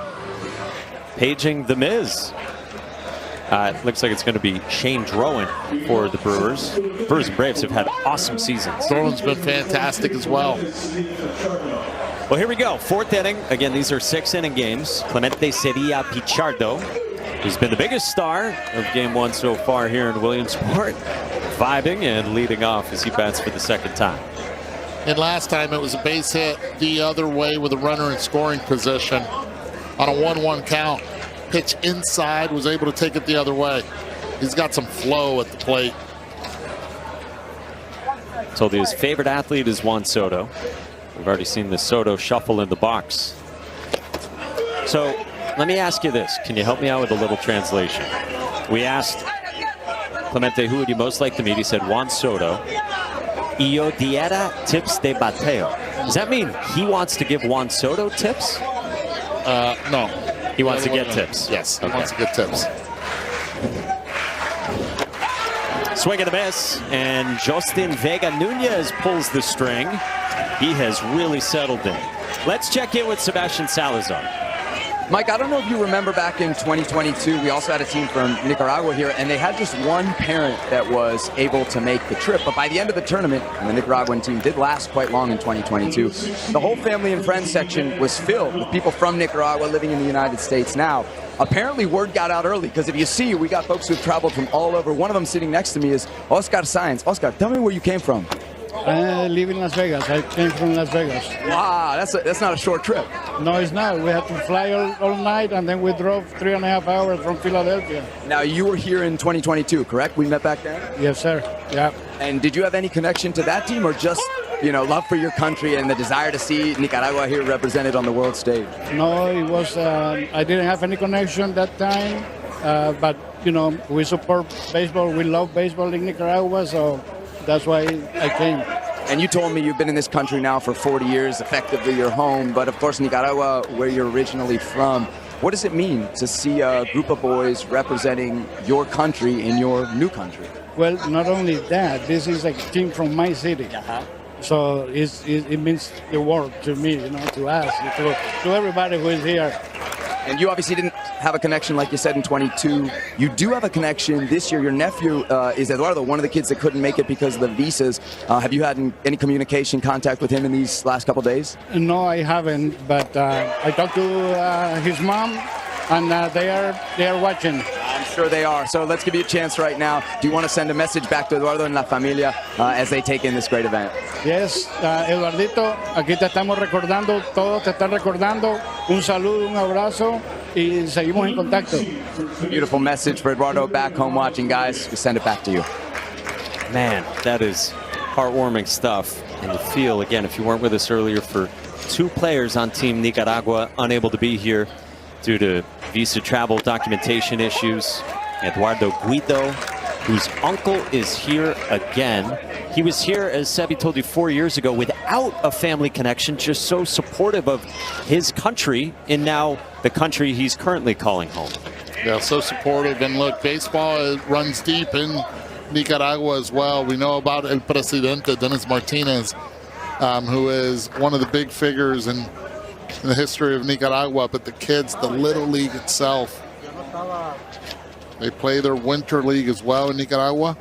Paging the Miz. It looks like it's going to be Shane Drowan for the Brewers. Brewers and Braves have had awesome seasons. Drowan's been fantastic as well. Well, here we go. 4th inning. Again, these are 6-inning games. Clemente Sevilla Pichardo, who's been the biggest star of game 1 so far here in Williamsport, vibing and leading off as he bats for the 2nd time. And last time it was a base hit the other way with a runner in scoring position on a 1-1 count. Pitch inside, was able to take it the other way. He's got some flow at the plate. Told you his favorite athlete is Juan Soto. We've already seen the Soto shuffle in the box. So let me ask you this. Can you help me out with a little translation? We asked Clemente, who would you most like to meet? He said Juan Soto. Y yo diera tips de bateo. Does that mean he wants to give Juan Soto tips? No. He wants to get tips. Yes, he Okay. wants to get tips. Swing and a miss, and Justin Vega Nunez pulls the string. He has really settled in. Let's check in with Sebastian Salazar. Mike, I don't know if you remember back in 2022, we also had a team from Nicaragua here, and they had just one parent that was able to make the trip. But by the end of the tournament, and the Nicaraguan team did last quite long in 2022, the whole family and friends section was filled with people from Nicaragua living in the United States now. Apparently, word got out early, because if you see, we got folks who've traveled from all over. One of them sitting next to me is Oscar Sainz. Oscar, tell me where you came from. I live in Las Vegas. I came from Las Vegas. Wow, that's not a short trip. No, it's not. We had to fly all night, and then we drove 3.5 hours from Philadelphia. Now, you were here in 2022, correct? We met back then? Yes, sir. Yeah. And did you have any connection to that team, or just, love for your country and the desire to see Nicaragua here represented on the world stage? No, it was, I didn't have any connection that time, but, we support baseball. We love baseball in Nicaragua, so that's why I came. And you told me you've been in this country now for 40 years, effectively your home, but of course Nicaragua, where you're originally from. What does it mean to see a group of boys representing your country in your new country? Well, not only that, this is a team from my city. So it means the world to me, to us, to everybody who is here. And you obviously didn't have a connection, like you said, in 22. You do have a connection this year. Your nephew is Eduardo, one of the kids that couldn't make it because of the visas. Have you had any communication, contact with him in these last couple of days? No, I haven't, but I talked to his mom, and they are watching. I'm sure they are. So let's give you a chance right now. Do you want to send a message back to Eduardo and La Familia as they take in this great event? Yes, Eduardito, aquí te estamos recordando, todos te están recordando. Un saludo, un abrazo, y seguimos en contacto. Beautiful message for Eduardo back home watching, guys. We send it back to you. Man, that is heartwarming stuff. And you feel, again, if you weren't with us earlier, for 2 players on Team Nicaragua unable to be here due to visa travel documentation issues. Eduardo Guido, whose uncle is here again. He was here, as Sebi told you, 4 years ago without a family connection, just so supportive of his country and now the country he's currently calling home. Yeah, so supportive. And look, baseball runs deep in Nicaragua as well. We know about El Presidente, Dennis Martinez, who is one of the big figures in the history of Nicaragua, but the kids, the Little League itself, they play their winter league as well in Nicaragua.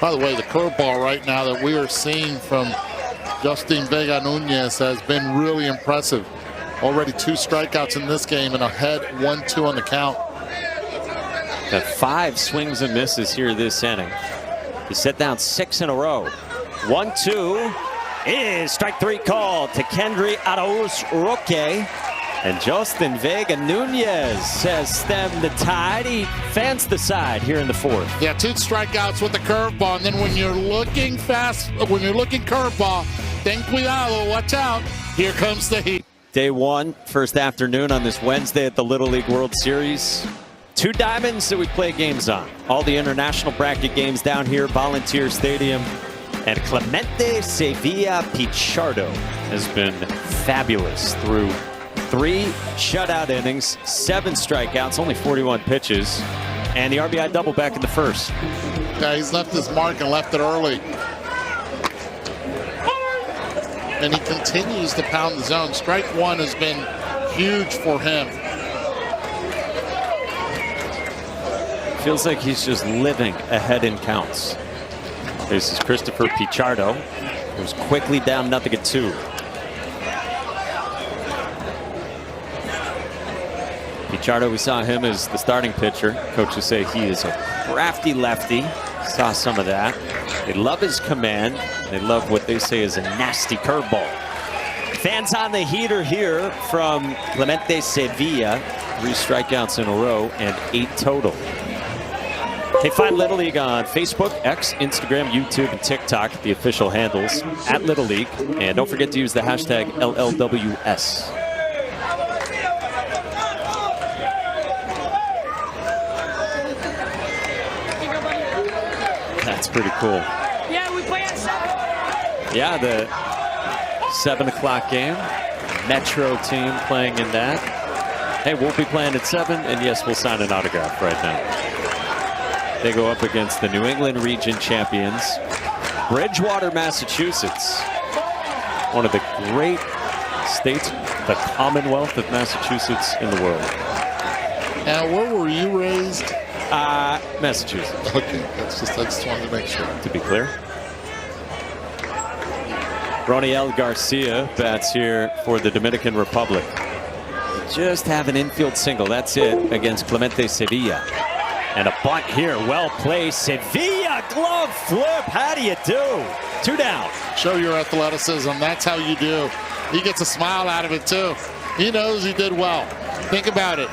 By the way, the curveball right now that we are seeing from Justin Vega Nunez has been really impressive. Already 2 strikeouts in this game and ahead 1-2 on the count. Got 5 swings and misses here this inning. He set down 6 in a row. 1-2 is strike 3 called to Kendry Arauz Roque. And Justin Vega Nunez has stemmed the tide. He fans the side here in the 4th. Yeah, 2 strikeouts with the curveball. And then when you're looking curveball, ten cuidado, watch out. Here comes the heat. Day 1, first afternoon on this Wednesday at the Little League World Series. 2 diamonds that we play games on. All the international bracket games down here, Volunteer Stadium. And Clemente Sevilla Pichardo has been fabulous through 3 shutout innings, 7 strikeouts, only 41 pitches, and the RBI double back in the 1st. Yeah, he's left his mark and left it early. And he continues to pound the zone. Strike 1 has been huge for him. Feels like he's just living ahead in counts. This is Christopher Pichardo. It was quickly down 0-2. Pichardo, we saw him as the starting pitcher. Coaches say he is a crafty lefty. Saw some of that. They love his command. They love what they say is a nasty curveball. Fans on the heater here from Clemente Sevilla. 3 strikeouts in a row and 8 total. Hey, find Little League on Facebook, X, Instagram, YouTube, and TikTok, the official handles at Little League. And don't forget to use the hashtag LLBWS. That's pretty cool. Yeah, we play at 7. Yeah, the 7 o'clock game. Metro team playing in that. Hey, we'll be playing at 7, and yes, we'll sign an autograph right now. They go up against the New England region champions, Bridgewater, Massachusetts. One of the great states, the Commonwealth of Massachusetts in the world. Now, where were you raised? Massachusetts. Okay, I just wanted to make sure. To be clear. Roniel Garcia bats here for the Dominican Republic. Just have an infield single. That's it against Clemente Sevilla. And a bunt here. Well played. Sevilla glove flip. How do you do? 2 down. Show your athleticism. That's how you do. He gets a smile out of it, too. He knows he did well. Think about it.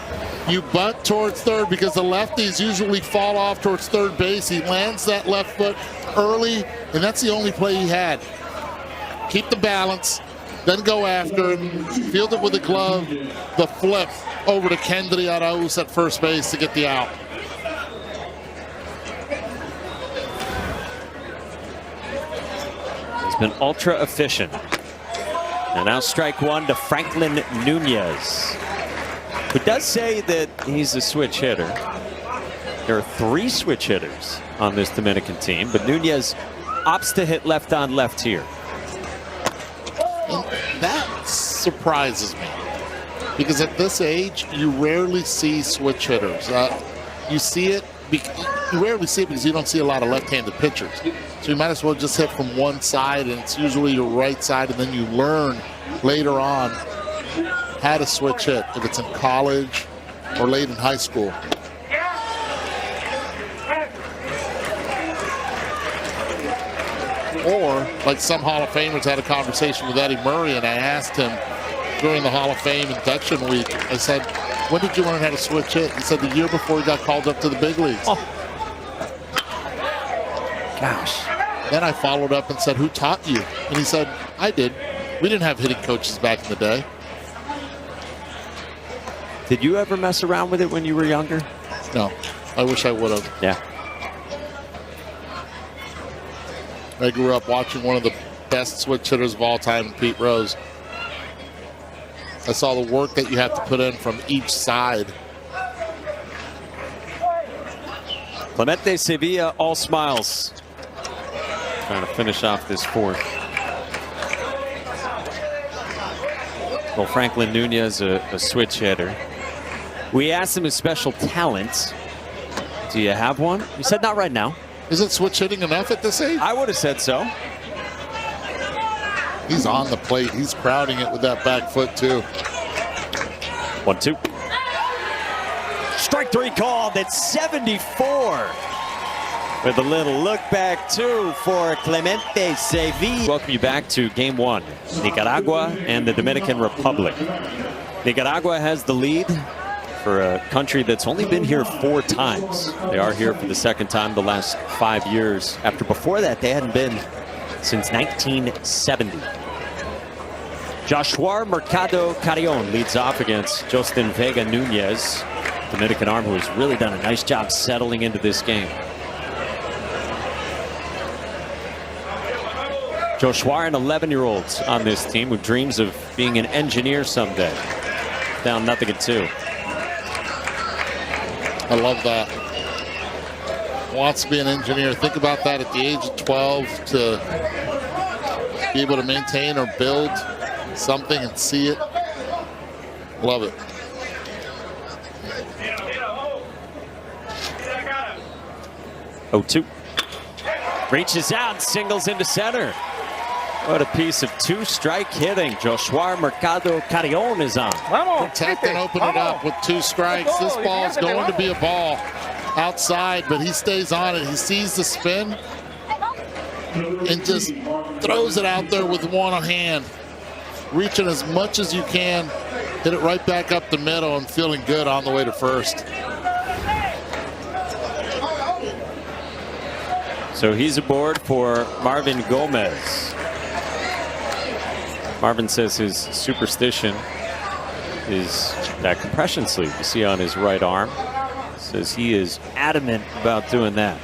You bunt towards third because the lefties usually fall off towards third base. He lands that left foot early, and that's the only play he had. Keep the balance, then go after it, field it with the glove, the flip over to Kendry Arauz at first base to get the out. He's been ultra efficient. And now strike 1 to Franklin Nunez, who does say that he's a switch hitter. There are 3 switch hitters on this Dominican team, but Nunez opts to hit left on left here. And that surprises me because at this age, you rarely see switch hitters. You see it, you rarely see it because you don't see a lot of left-handed pitchers. So you might as well just hit from one side, and it's usually your right side, and then you learn later on how to switch hit, if it's in college or late in high school. Or, like some Hall of Famers had a conversation with Eddie Murray, and I asked him during the Hall of Fame induction week, I said, when did you learn how to switch hit? He said the year before he got called up to the big leagues. Oh. Gosh. Then I followed up and said, who taught you? And he said, I did. We didn't have hitting coaches back in the day. Did you ever mess around with it when you were younger? No, I wish I would have. Yeah. I grew up watching one of the best switch hitters of all time, Pete Rose. I saw the work that you have to put in from each side. Clemente Sevilla, all smiles. Trying to finish off this 4th. Well, Franklin Nunez, a switch hitter. We asked him his special talents. Do you have one? He said, not right now. Isn't switch hitting enough at this age? I would have said so. He's on the plate. He's crowding it with that back foot, too. 1-2. Strike 3 called at 74. With a little look back, too, for Clemente Sevilla. Welcome you back to Game 1. Nicaragua and the Dominican Republic. Nicaragua has the lead for a country that's only been here 4 times. They are here for the 2nd time the last 5 years. After before that, they hadn't been since 1970. Joshua Mercado Carrion leads off against Justin Vega Nunez. Dominican arm who has really done a nice job settling into this game. Joshua, an 11-year-old on this team who dreams of being an engineer someday. Down 0-2. I love that. Wants to be an engineer. Think about that at the age of 12 to be able to maintain or build something and see it. Love it. Oh, 2. Reaches out, singles into center. What a piece of two-strike hitting. Joshua Mercado Carrion is on. Protect and open it up with 2 strikes. This ball is going to be a ball outside, but he stays on it. He sees the spin and just throws it out there with one hand. Reaching as much as you can. Hit it right back up the middle and feeling good on the way to first. So he's aboard for Marvin Gomez. Marvin says his superstition is that compression sleeve you see on his right arm. Says he is adamant about doing that.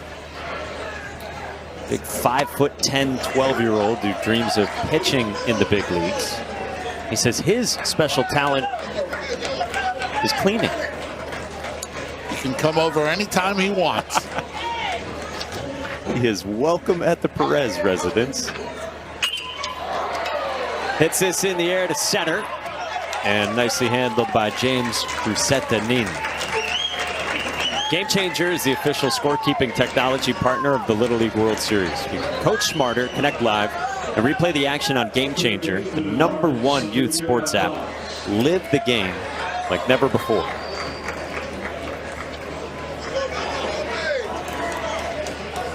Big 5'10", 12-year-old who dreams of pitching in the big leagues. He says his special talent is cleaning. He can come over anytime he wants. He is welcome at the Perez residence. Hits this in the air to center. And nicely handled by James Cruzeta-Nin. Game Changer is the official scorekeeping technology partner of the Little League World Series. You can coach smarter, connect live, and replay the action on Game Changer, the #1 youth sports app. Live the game like never before.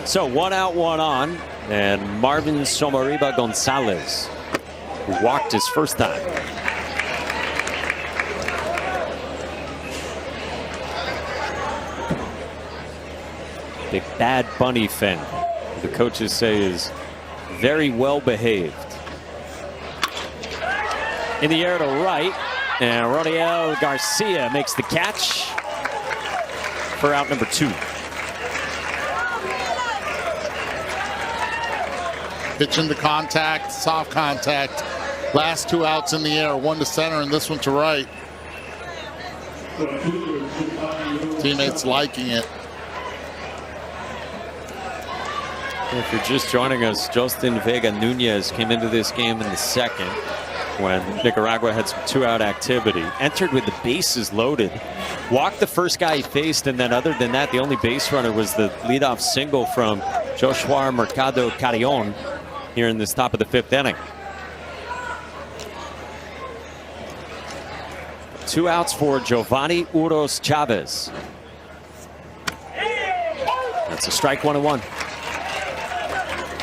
So 1 out, 1 on, and Marvin Somariba Gonzalez, who walked his first time. Big Bad Bunny Finn, the coaches say is very well behaved. In the air to right, and Rodiel Garcia makes the catch for out number 2. Pitch into contact, soft contact. Last 2 outs in the air, 1 to center and this one to right. Teammates liking it. If you're just joining us, Justin Vega Nunez came into this game in the second when Nicaragua had some 2-out activity. Entered with the bases loaded. Walked the first guy he faced, and then other than that, the only base runner was the leadoff single from Joshua Mercado Carrion here in this top of the 5th inning. 2 outs for Giovanni Uros Chavez. That's a strike, 1-1.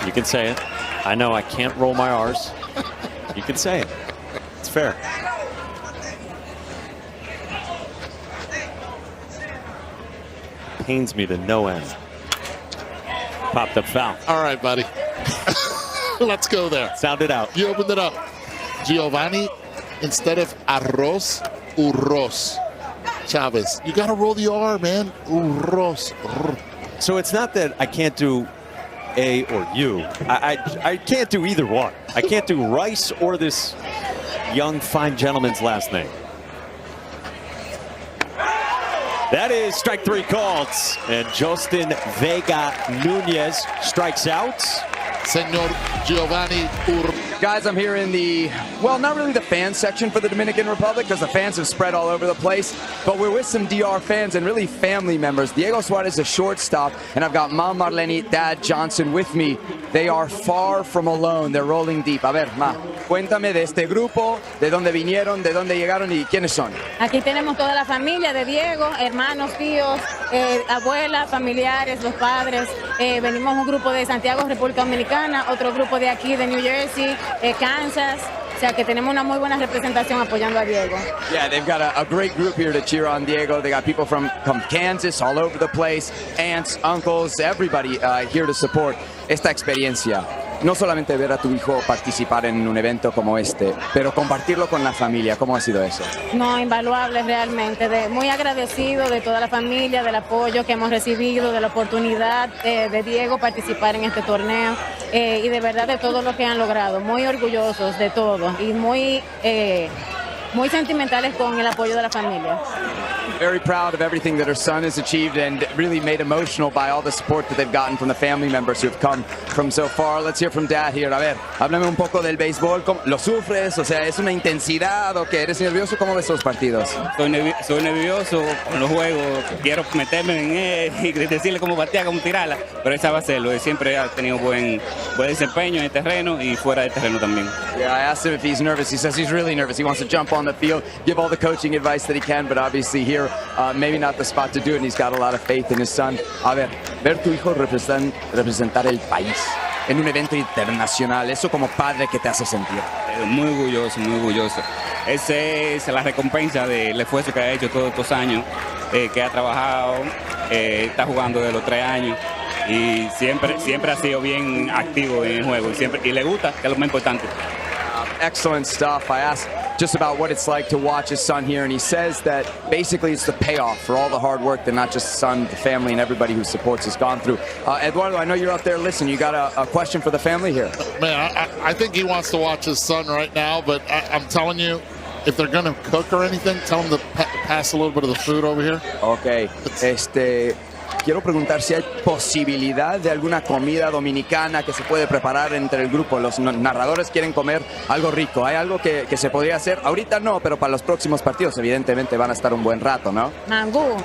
You can say it. I know I can't roll my R's. You can say it. It's fair. Pains me to no end. Popped up foul. All right, buddy. Let's go there. Sound it out. You opened it up. Giovanni instead of Arroz, Uros Chavez. You got to roll the R, man. Uros. So it's not that I can't do A or U. I can't do either one. I can't do Rice or this young fine gentleman's last name. That is strike 3 called, and Justin Vega Nunez strikes out. Senor Giovanni Guys, I'm here in the, well, not really the fan section for the Dominican Republic because the fans have spread all over the place, but we're with some DR fans and really family members. Diego Suarez is a shortstop, and I've got Mom Marlene, Dad Johnson with me. They are far from alone. They're rolling deep. A ver, Ma, cuéntame de este grupo, de dónde vinieron, de dónde llegaron y quiénes son. Aquí tenemos toda la familia de Diego, hermanos, tíos, abuelas, familiares, los padres. Venimos un grupo de Santiago, República Dominicana, otro grupo de aquí de New Jersey, Kansas. O sea que tenemos una muy buena representación apoyando a Diego. Yeah, they've got a great group here to cheer on Diego. They got people from Kansas all over the place, aunts, uncles, everybody here to support esta experiencia. No solamente ver a tu hijo participar en un evento como este, pero compartirlo con la familia. ¿Cómo ha sido eso? No, invaluable realmente. Muy agradecido de toda la familia, del apoyo que hemos recibido, de la oportunidad de Diego participar en este torneo y de verdad de todo lo que han logrado. Muy orgullosos de todo y muy sentimentales con el apoyo de la familia. very proud of everything that her son has achieved and really made emotional by all the support that they've gotten from the family members who have come from so far. Let's hear from Dad here. A ver, háblame un poco del béisbol. ¿Lo sufres? O sea, ¿es una intensidad o qué? ¿Eres nervioso? ¿Cómo ves los partidos? Soy nervioso con los juegos. Quiero meterme en él y decirle cómo batear, cómo tirarla. Pero él sabe hacerlo. Él siempre ha tenido buen desempeño en el terreno y fuera del terreno también. Yeah, I asked him if he's nervous. He says he's really nervous. He wants to jump on the field, give all the coaching advice that he can, but obviously here, maybe not the spot to do it, and he's got a lot of faith in his son. A ver tu hijo representar el país en un evento internacional, ¿eso como padre qué te hace sentir? Muy orgulloso, muy orgulloso. Esa es la recompensa del esfuerzo que ha hecho todos estos años, que ha trabajado, está jugando de los 3 años y siempre ha sido bien activo en el juego y le gusta, que es lo más importante. Excellent stuff. I asked just about what it's like to watch his son here, and he says that basically it's the payoff for all the hard work that not just his son, the family, and everybody who supports has gone through. Eduardo, I know you're out there listening. You got a question for the family here? Man, I think he wants to watch his son right now, but I'm telling you, if they're going to cook or anything, tell him to pass a little bit of the food over here. Okay. Quiero preguntar si hay posibilidad de alguna comida dominicana que se puede preparar entre el grupo. Los narradores quieren comer algo rico. ¿Hay algo que se podría hacer? Ahorita no, pero para los próximos partidos evidentemente van a estar un buen rato, ¿no? Mangú.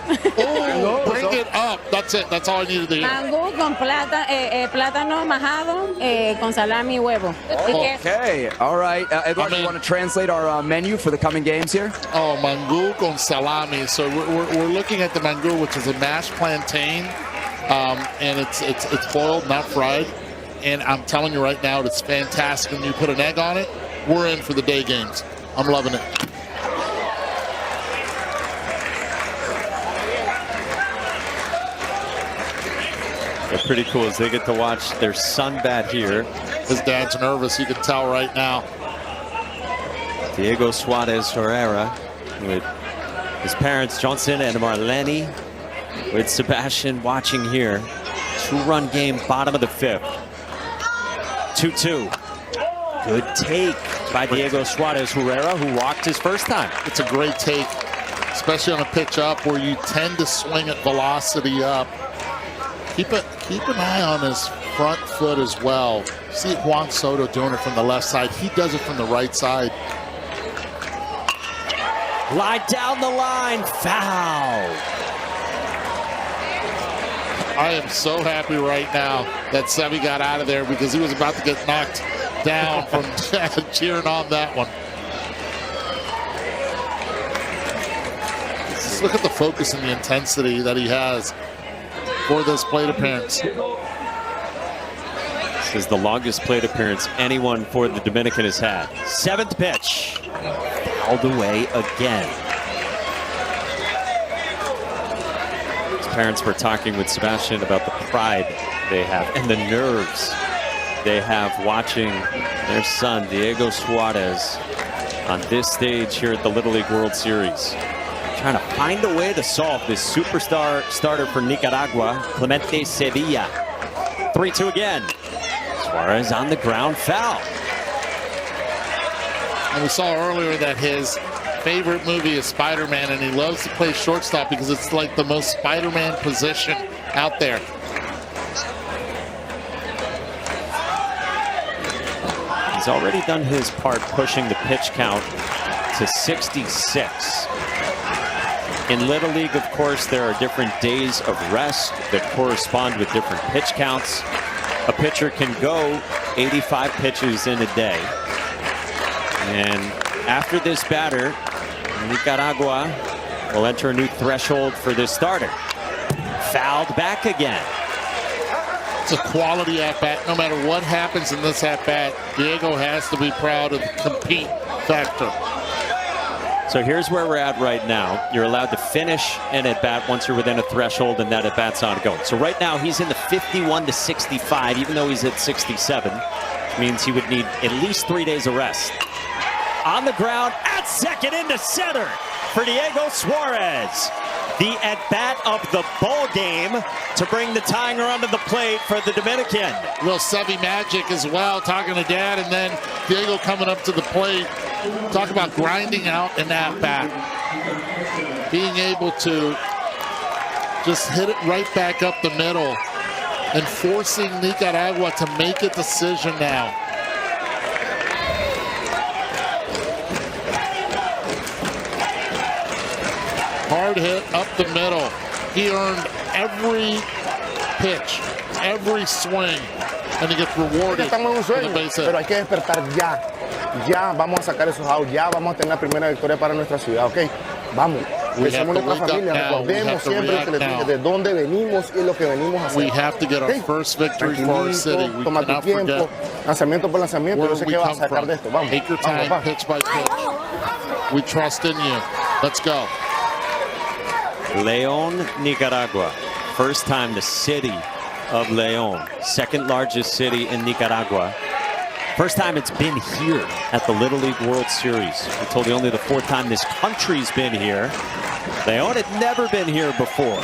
Bring it up. That's it. That's all I needed to hear. Mangú con plátano majado con salami y huevo. Okay, all right. Eduardo, you want to translate our menu for the coming games here? Oh, mangú con salami. So we're looking at the mangú, which is a mashed plantain. And it's boiled, not fried. And I'm telling you right now, it's fantastic. When you put an egg on it, we're in for the day games. I'm loving it. They're pretty cool as they get to watch their son bat here. His dad's nervous, you can tell right now. Diego Suarez Herrera with his parents, Johnson and Marlene, with Sebastian watching here. 2-run game, bottom of the 5th. 2-2. Good take by Diego Suarez Herrera, who walked his first time. It's a great take, especially on a pitch up where you tend to swing at velocity up. Keep an eye on his front foot as well. See Juan Soto doing it from the left side. He does it from the right side. Line down the line, foul. I am so happy right now that Sevy got out of there because he was about to get knocked down from cheering on that one. Just look at the focus and the intensity that he has for this plate appearance. This is the longest plate appearance anyone for the Dominican has had. 7th pitch. Fouled away again. His parents were talking with Sebastian about the pride they have and the nerves they have watching their son, Diego Suarez, on this stage here at the Little League World Series. Trying to find a way to solve this superstar starter for Nicaragua, Clemente Sevilla. 3-2 again. Suarez on the ground, foul. And we saw earlier that his favorite movie is Spider-Man, and he loves to play shortstop because it's like the most Spider-Man position out there. He's already done his part pushing the pitch count to 66. In Little League, of course, there are different days of rest that correspond with different pitch counts. A pitcher can go 85 pitches in a day. And after this batter, Nicaragua will enter a new threshold for this starter. Fouled back again. It's a quality at-bat. No matter what happens in this at-bat, Diego has to be proud of the compete factor. So here's where we're at right now. You're allowed to finish an at-bat once you're within a threshold and that at-bat's ongoing. So right now he's in the 51 to 65, even though he's at 67, which means he would need at least 3 days of rest. On the ground at second into center for Diego Suarez. The at-bat of the ball game to bring the tying run to the plate for the Dominican. Little Sevy magic as well, talking to Dad, and then Diego coming up to the plate. Talk about grinding out an at-bat. being able to just hit it right back up the middle and forcing Nicaragua to make a decision now. Hard hit up the middle. He earned every pitch, every swing, and he gets rewarded. Estamos en un for the sueño, base hit. pero hay que despertar ya. Ya vamos a sacar esos outs, ya vamos a tener la primera victoria para nuestra ciudad, ¿ok? Vamos. We Pensemos have en to nuestra wake up familia, now. We recordemos have to siempre react que les now. dije de dónde venimos y lo que venimos a hacer. We have to get our ¿Ok? first victory for our city. We Toma tu cannot tiempo, forget lanzamiento por lanzamiento, where yo sé we que vas a come sacar from. de esto. Vamos, Take your vamos, time, vamos. pitch by pitch. We trust in you. Let's go. León, Nicaragua. First time the city of León, second largest city in Nicaragua. First time it's been here at the Little League World Series. I told you only the fourth time this country's been here. León had never been here before.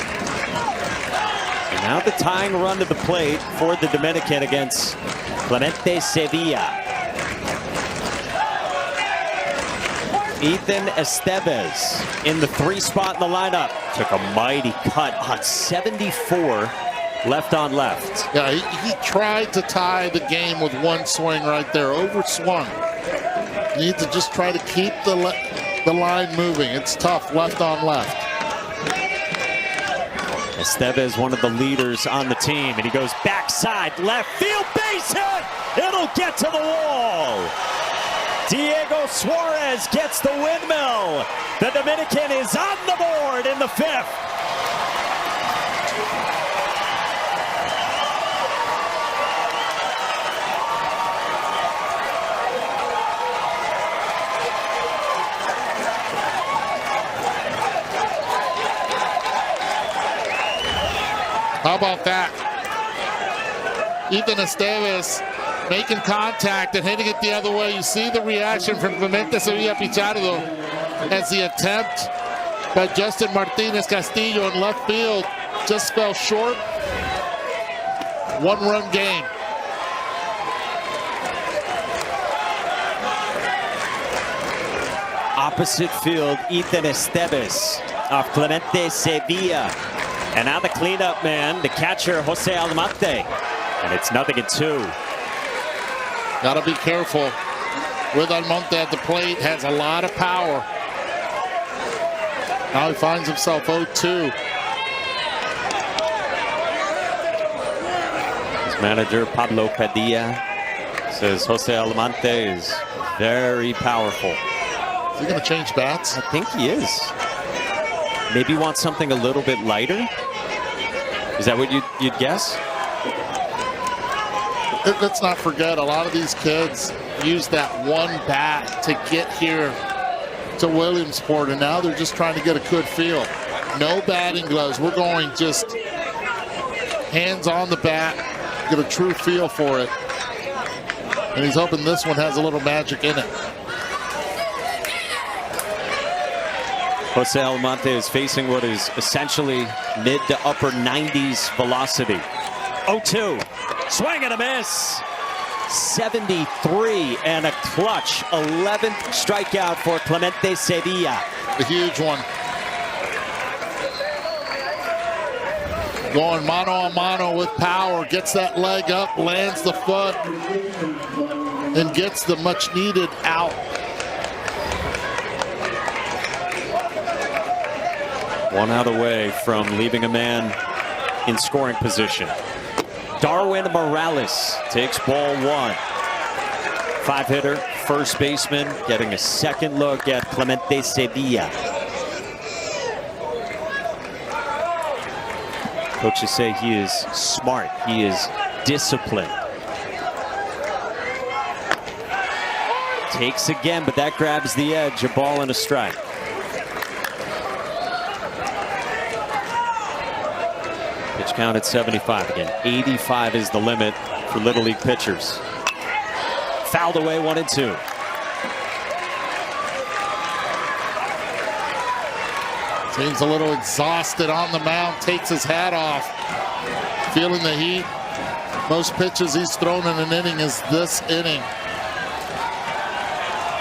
And now the tying run to the plate for the Dominican against Clemente Sevilla. Ethan Estevez in the 3 spot in the lineup. Took a mighty cut on 74 left on left. Yeah, he tried to tie the game with one swing right there. Overswung. Need to just try to keep the line moving. It's tough left on left. Estevez, one of the leaders on the team, and he goes backside left field, base hit. It'll get to the wall. Diego Suarez gets the windmill. The Dominican is on the board in the 5th. How about that? Ethan Estevez making contact and hitting it the other way. You see the reaction from Clemente Sevilla Pichardo as the attempt by Justin Martinez Castillo in left field just fell short. 1-run game. Opposite field, Ethan Estevez off Clemente Sevilla. And now the cleanup man, the catcher, Jose Almonte. And it's 0-2. Gotta be careful with Almonte at the plate. Has a lot of power. Now he finds himself 0-2. His manager, Pablo Padilla, says Jose Almonte is very powerful. Is he gonna change bats? I think he is. Maybe want something a little bit lighter? Is that what you'd guess? Let's not forget, a lot of these kids use that one bat to get here to Williamsport, and now they're just trying to get a good feel. No batting gloves. We're going just hands on the bat, get a true feel for it. And he's hoping this one has a little magic in it. Jose Almonte is facing what is essentially mid to upper 90s velocity. 0-2. Swing and a miss. 73 and a clutch. 11th strikeout for Clemente Sevilla. A huge one. Going mano a mano with power. Gets that leg up, lands the foot, and gets the much needed out. One out away from leaving a man in scoring position. Darwin Morales takes ball 1. 5-hitter, first baseman, getting a second look at Clemente Sevilla. Coaches say he is smart, he is disciplined. Takes again, but that grabs the edge, a ball and a strike. Pitch count at 75 again. 85 is the limit for Little League pitchers. Fouled away, 1-2. Seems a little exhausted on the mound, takes his hat off. Feeling the heat. Most pitches he's thrown in an inning is this inning.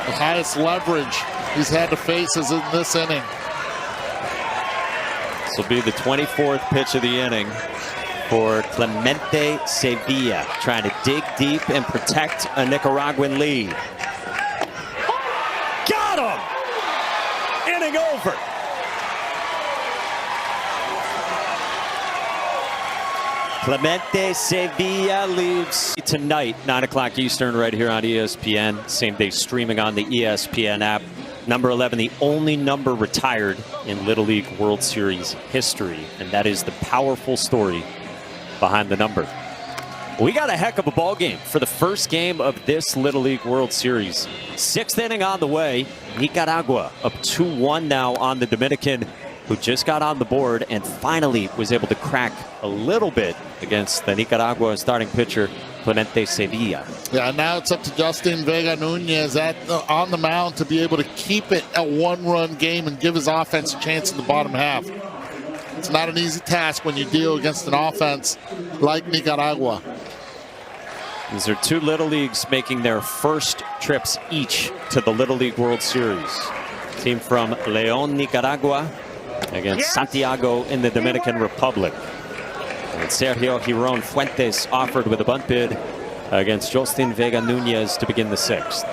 The highest leverage he's had to face is in this inning. This will be the 24th pitch of the inning for Clemente Sevilla, trying to dig deep and protect a Nicaraguan lead. Got him! Inning over. Clemente Sevilla leaves tonight, 9 o'clock Eastern, right here on ESPN. Same day streaming on the ESPN app. Number 11, the only number retired in Little League World Series history, and that is the powerful story behind the number. We got a heck of a ball game for the first game of this Little League World Series. 6th inning on the way. Nicaragua up 2-1 now on the Dominican, who just got on the board and finally was able to crack a little bit against the Nicaragua starting pitcher, Clemente Sevilla. Yeah, now it's up to Justin Vega Nunez on the mound to be able to keep it a one-run game and give his offense a chance in the bottom half. It's not an easy task when you deal against an offense like Nicaragua. These are two Little Leagues making their first trips each to the Little League World Series. Team from León, Nicaragua, against Santiago in the Dominican Republic. And Sergio Giron Fuentes offered with a bunt bid against Justin Vega Nunez to begin the 6th.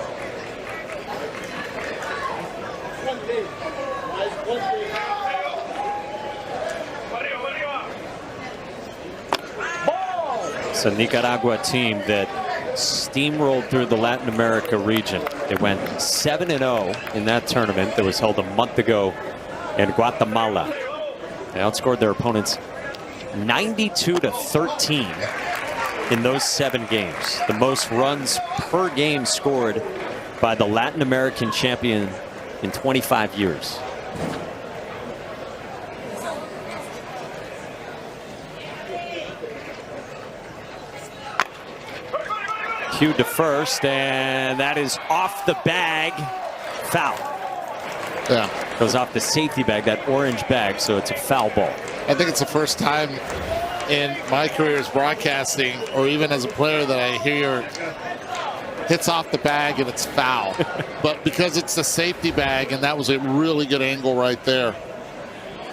It's a Nicaragua team that steamrolled through the Latin America region. They went 7-0 in that tournament that was held a month ago in Guatemala. They outscored their opponents 92-13 in those 7 games. The most runs per game scored by the Latin American champion in 25 years. Cued to first, and that is off the bag. Foul. Yeah. Goes off the safety bag, that orange bag, so it's a foul ball. I think it's the first time in my career as broadcasting, or even as a player, that I hear hits off the bag and it's foul. But because it's the safety bag, and that was a really good angle right there.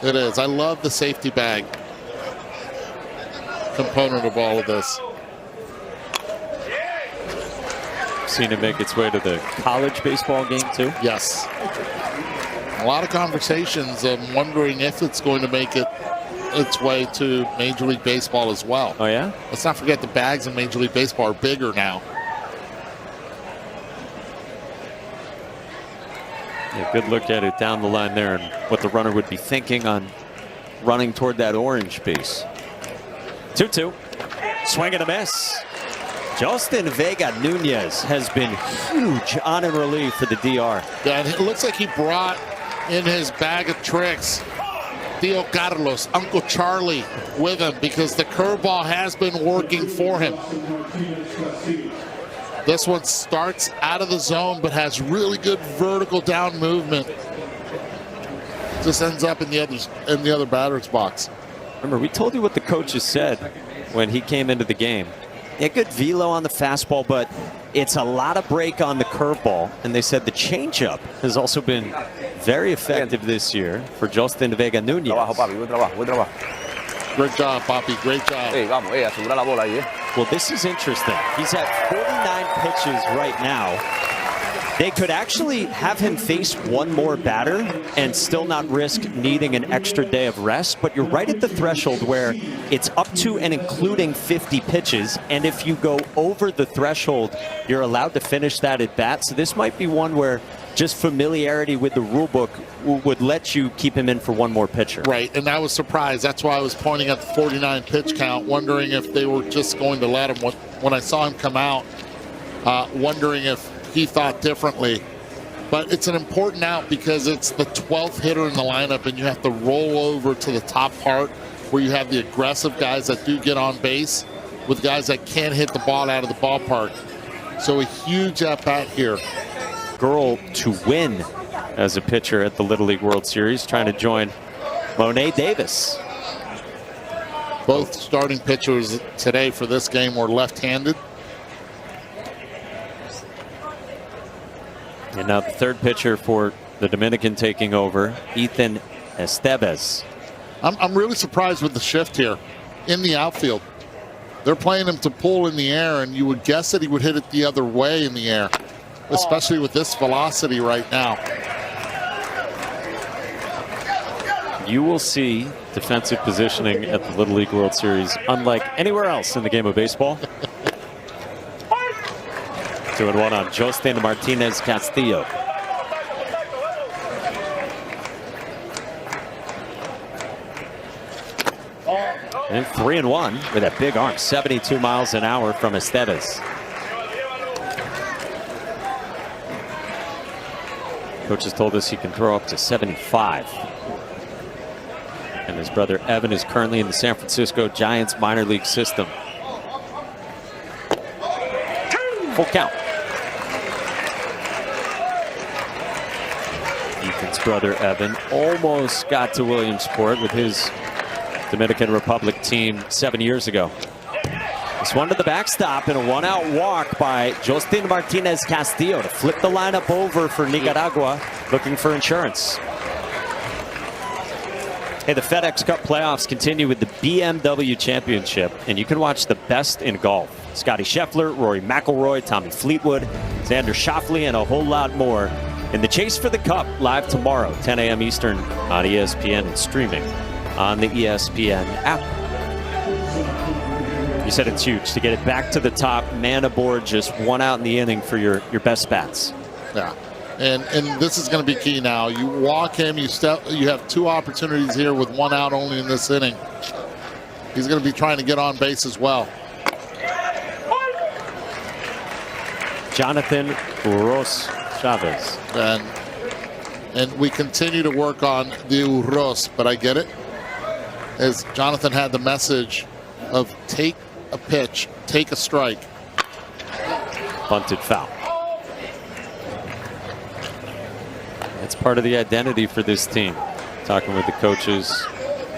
It is. I love the safety bag component of all of this. Seen it make its way to the college baseball game too? Yes. A lot of conversations. I'm wondering if it's going to make its way to Major League Baseball as well. Oh, yeah? Let's not forget the bags in Major League Baseball are bigger now. Yeah, good look at it down the line there and what the runner would be thinking on running toward that orange base. 2-2. Swing and a miss. Justin Vega Nunez has been huge on in relief for the DR. Yeah, and it looks like he brought in his bag of tricks Theo Carlos, Uncle Charlie, with him, because the curveball has been working for him. This one starts out of the zone but has really good vertical down movement. Just ends up in the other batter's box. Remember, we told you what the coaches said when he came into the game. Yeah, good velo on the fastball, but it's a lot of break on the curveball. And they said the changeup has also been very effective this year for Justin Vega Nunez. Trabajo, papi, buen trabajo, buen trabajo. Great job, Papi. Great job. Hey, vamos, asegura la bola ahí, eh. Well, this is interesting. He's at 49 pitches right now. They could actually have him face one more batter and still not risk needing an extra day of rest. But you're right at the threshold where it's up to and including 50 pitches. And if you go over the threshold, you're allowed to finish that at bat. So this might be one where just familiarity with the rule book would let you keep him in for one more pitcher. Right, and I was surprised. That's why I was pointing at the 49 pitch count, wondering if they were just going to let him. When I saw him come out, wondering if he thought differently. But it's an important out because it's the 12th hitter in the lineup, and you have to roll over to the top part where you have the aggressive guys that do get on base with guys that can't hit the ball out of the ballpark. So a huge at-bat here. Girl to win as a pitcher at the Little League World Series, trying to join Monet Davis. Both starting pitchers today for this game were left-handed. And now the third pitcher for the Dominican taking over, Ethan Estevez. I'm really surprised with the shift here in the outfield. They're playing him to pull in the air, and you would guess that he would hit it the other way in the air, especially with this velocity right now. You will see defensive positioning at the Little League World Series unlike anywhere else in the game of baseball. 2-1 on Justin Martinez Castillo. And 3-1 with that big arm, 72 miles an hour from Estevez. Coach has told us he can throw up to 75. And his brother Evan is currently in the San Francisco Giants minor league system. Full count. Ethan's brother Evan almost got to Williamsport with his Dominican Republic team 7 years ago. This one to the backstop and a one-out walk by Justin Martinez Castillo to flip the lineup over for Nicaragua, looking for insurance. Hey, the FedEx Cup playoffs continue with the BMW Championship, and you can watch the best in golf. Scotty Scheffler, Rory McIlroy, Tommy Fleetwood, Xander Schauffele, and a whole lot more in the chase for the Cup, live tomorrow, 10 a.m. Eastern on ESPN and streaming on the ESPN app. You said it's huge to get it back to the top, man aboard, just one out in the inning for your best bats. Yeah. And this is going to be key now. You walk him, you have two opportunities here with one out only in this inning. He's going to be trying to get on base as well. Jonathan Uros Chavez. And we continue to work on the Uros, but I get it. As Jonathan had the message of take a pitch, take a strike. Bunted foul. It's part of the identity for this team. Talking with the coaches,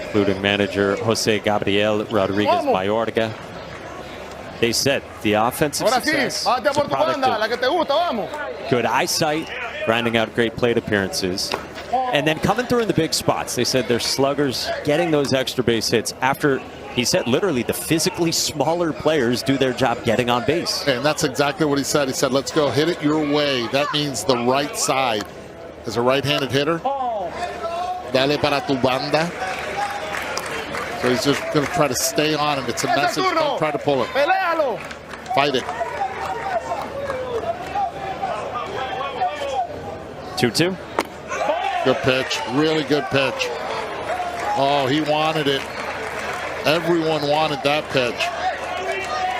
including manager Jose Gabriel Rodriguez Mayorga. They said the offensive success is a product of good eyesight, grinding out great plate appearances, and then coming through in the big spots. They said their sluggers getting those extra base hits after, he said, literally the physically smaller players do their job getting on base. And that's exactly what he said. He said, let's go hit it your way. That means the right side. As a right-handed hitter, dale para tu banda. So he's just going to try to stay on it. It's a message. Don't try to pull it. Fight it. 2-2. Good pitch. Really good pitch. Oh, he wanted it. Everyone wanted that pitch.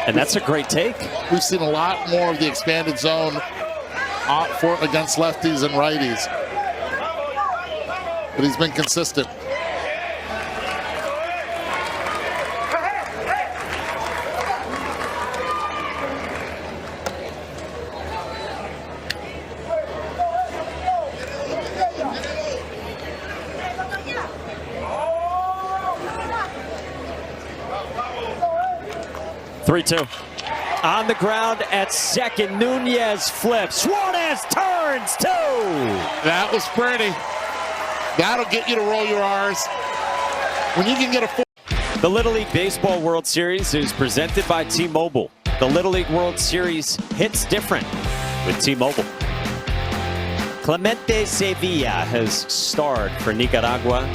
And that's a great take. We've seen a lot more of the expanded zone against lefties and righties. But he's been consistent. Three-two. On the ground at second, Nunez flips. Suarez turns, two. That was pretty. That'll get you to roll your R's. When you can get a four. The Little League Baseball World Series is presented by T-Mobile. The Little League World Series hits different with T-Mobile. Clemente Sevilla has starred for Nicaragua.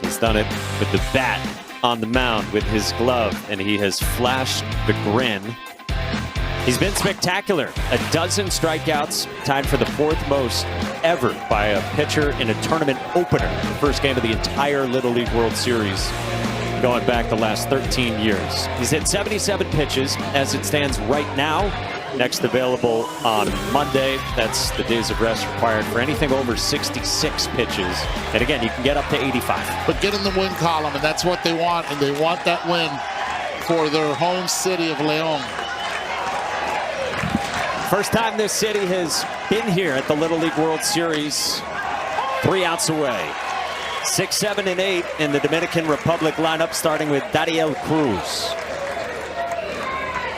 He's done it with the bat on the mound with his glove, and he has flashed the grin. He's been spectacular. 12 strikeouts, tied for the fourth most ever by a pitcher in a tournament opener. The first game of the entire Little League World Series going back the last 13 years. He's hit 77 pitches as it stands right now. Next available on Monday. That's the days of rest required for anything over 66 pitches. And again, you can get up to 85. But get in the win column, and that's what they want. And they want that win for their home city of Leon. First time this city has been here at the Little League World Series. 3 outs away. 6, 7, and 8 in the Dominican Republic lineup, starting with Dariel Cruz.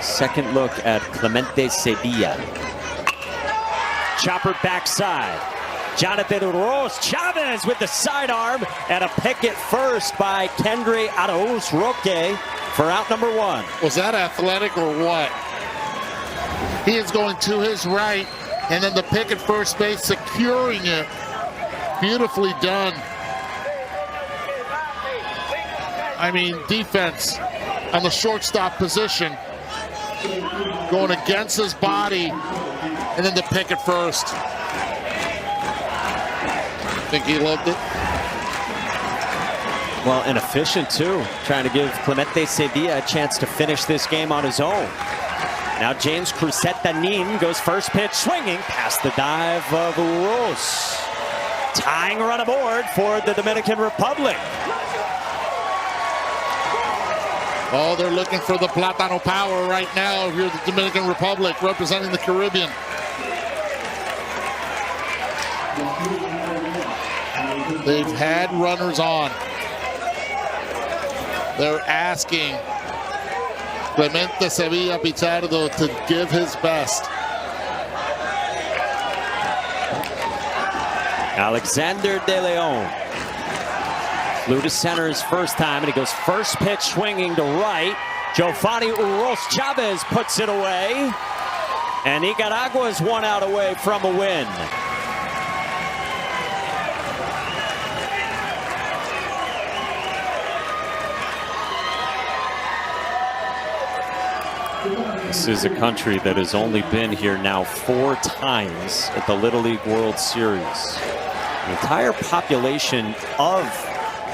Second look at Clemente Sevilla. Chopper backside. Jonathan Uros Chavez with the sidearm, and a pick at first by Kendry Arauz Roque for out number 1. Was that athletic or what? He is going to his right, and then the pick at first base, securing it. Beautifully done. I mean, defense on the shortstop position, going against his body, and then the pick at first. I think he loved it. Well, and efficient too, trying to give Clemente Sevilla a chance to finish this game on his own. Now James Cruzeta-Nin goes first pitch swinging past the dive of Uros. Tying run aboard for the Dominican Republic. Oh, they're looking for the Plátano power right now here at the Dominican Republic, representing the Caribbean. They've had runners on. They're asking Clemente Sevilla Pichardo to give his best. Alexander De Leon flew to center his first time, and he goes first pitch swinging to right. Giovanni Uros Chavez puts it away, and Nicaragua is 1 out away from a win. This is a country that has only been here now 4 times at the Little League World Series. The entire population of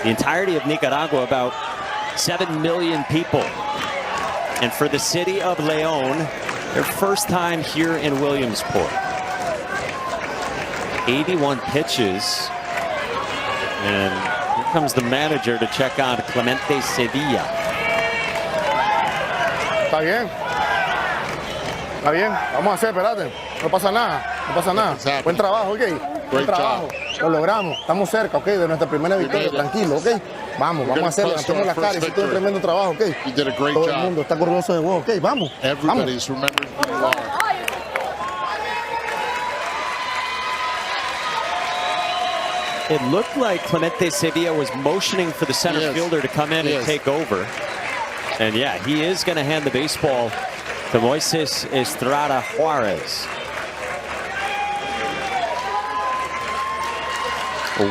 the entirety of Nicaragua, about 7 million people. And for the city of León, their first time here in Williamsport. 81 pitches. And here comes the manager to check on Clemente Sevilla. Está bien. Está bien. Vamos a hacer, espérate. No pasa nada. No pasa nada. Buen trabajo, ok. Buen trabajo. Lo logramos. Estamos cerca, ok, de nuestra primera victoria. Tranquilo, ok. Vamos a hacer, levantemos la cara. Hiciste un tremendo trabajo, ok. Todo el mundo está orgulloso de vos, ok. Vamos. Everybody's remembering who you are. It looked like Clemente Sevilla was motioning for the center fielder to come in and take over. And yeah, he is going to hand the baseball to Moises Estrada Juarez.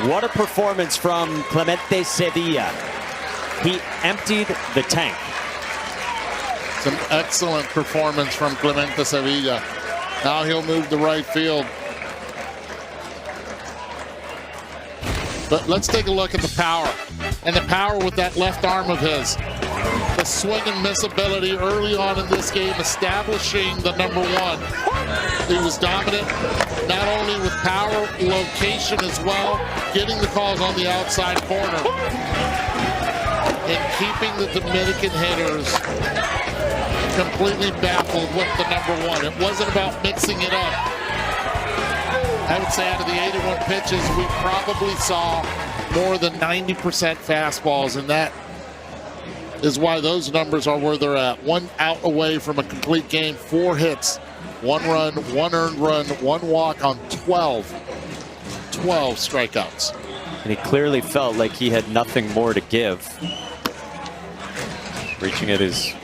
What a performance from Clemente Sevilla. He emptied the tank. It's an excellent performance from Clemente Sevilla. Now he'll move to right field. But let's take a look at the power. And the power with that left arm of his. The swing and miss ability early on in this game, establishing the number 1. He was dominant, not only with power, location as well, getting the calls on the outside corner, and keeping the Dominican hitters completely baffled with the number 1. It wasn't about mixing it up. I would say out of the 81 pitches, we probably saw more than 90% fastballs, and that is why those numbers are where they're at. 1 out away from a complete game, 4 hits, 1 run, 1 earned run, 1 walk on 12 strikeouts. And he clearly felt like he had nothing more to give. Reaching at his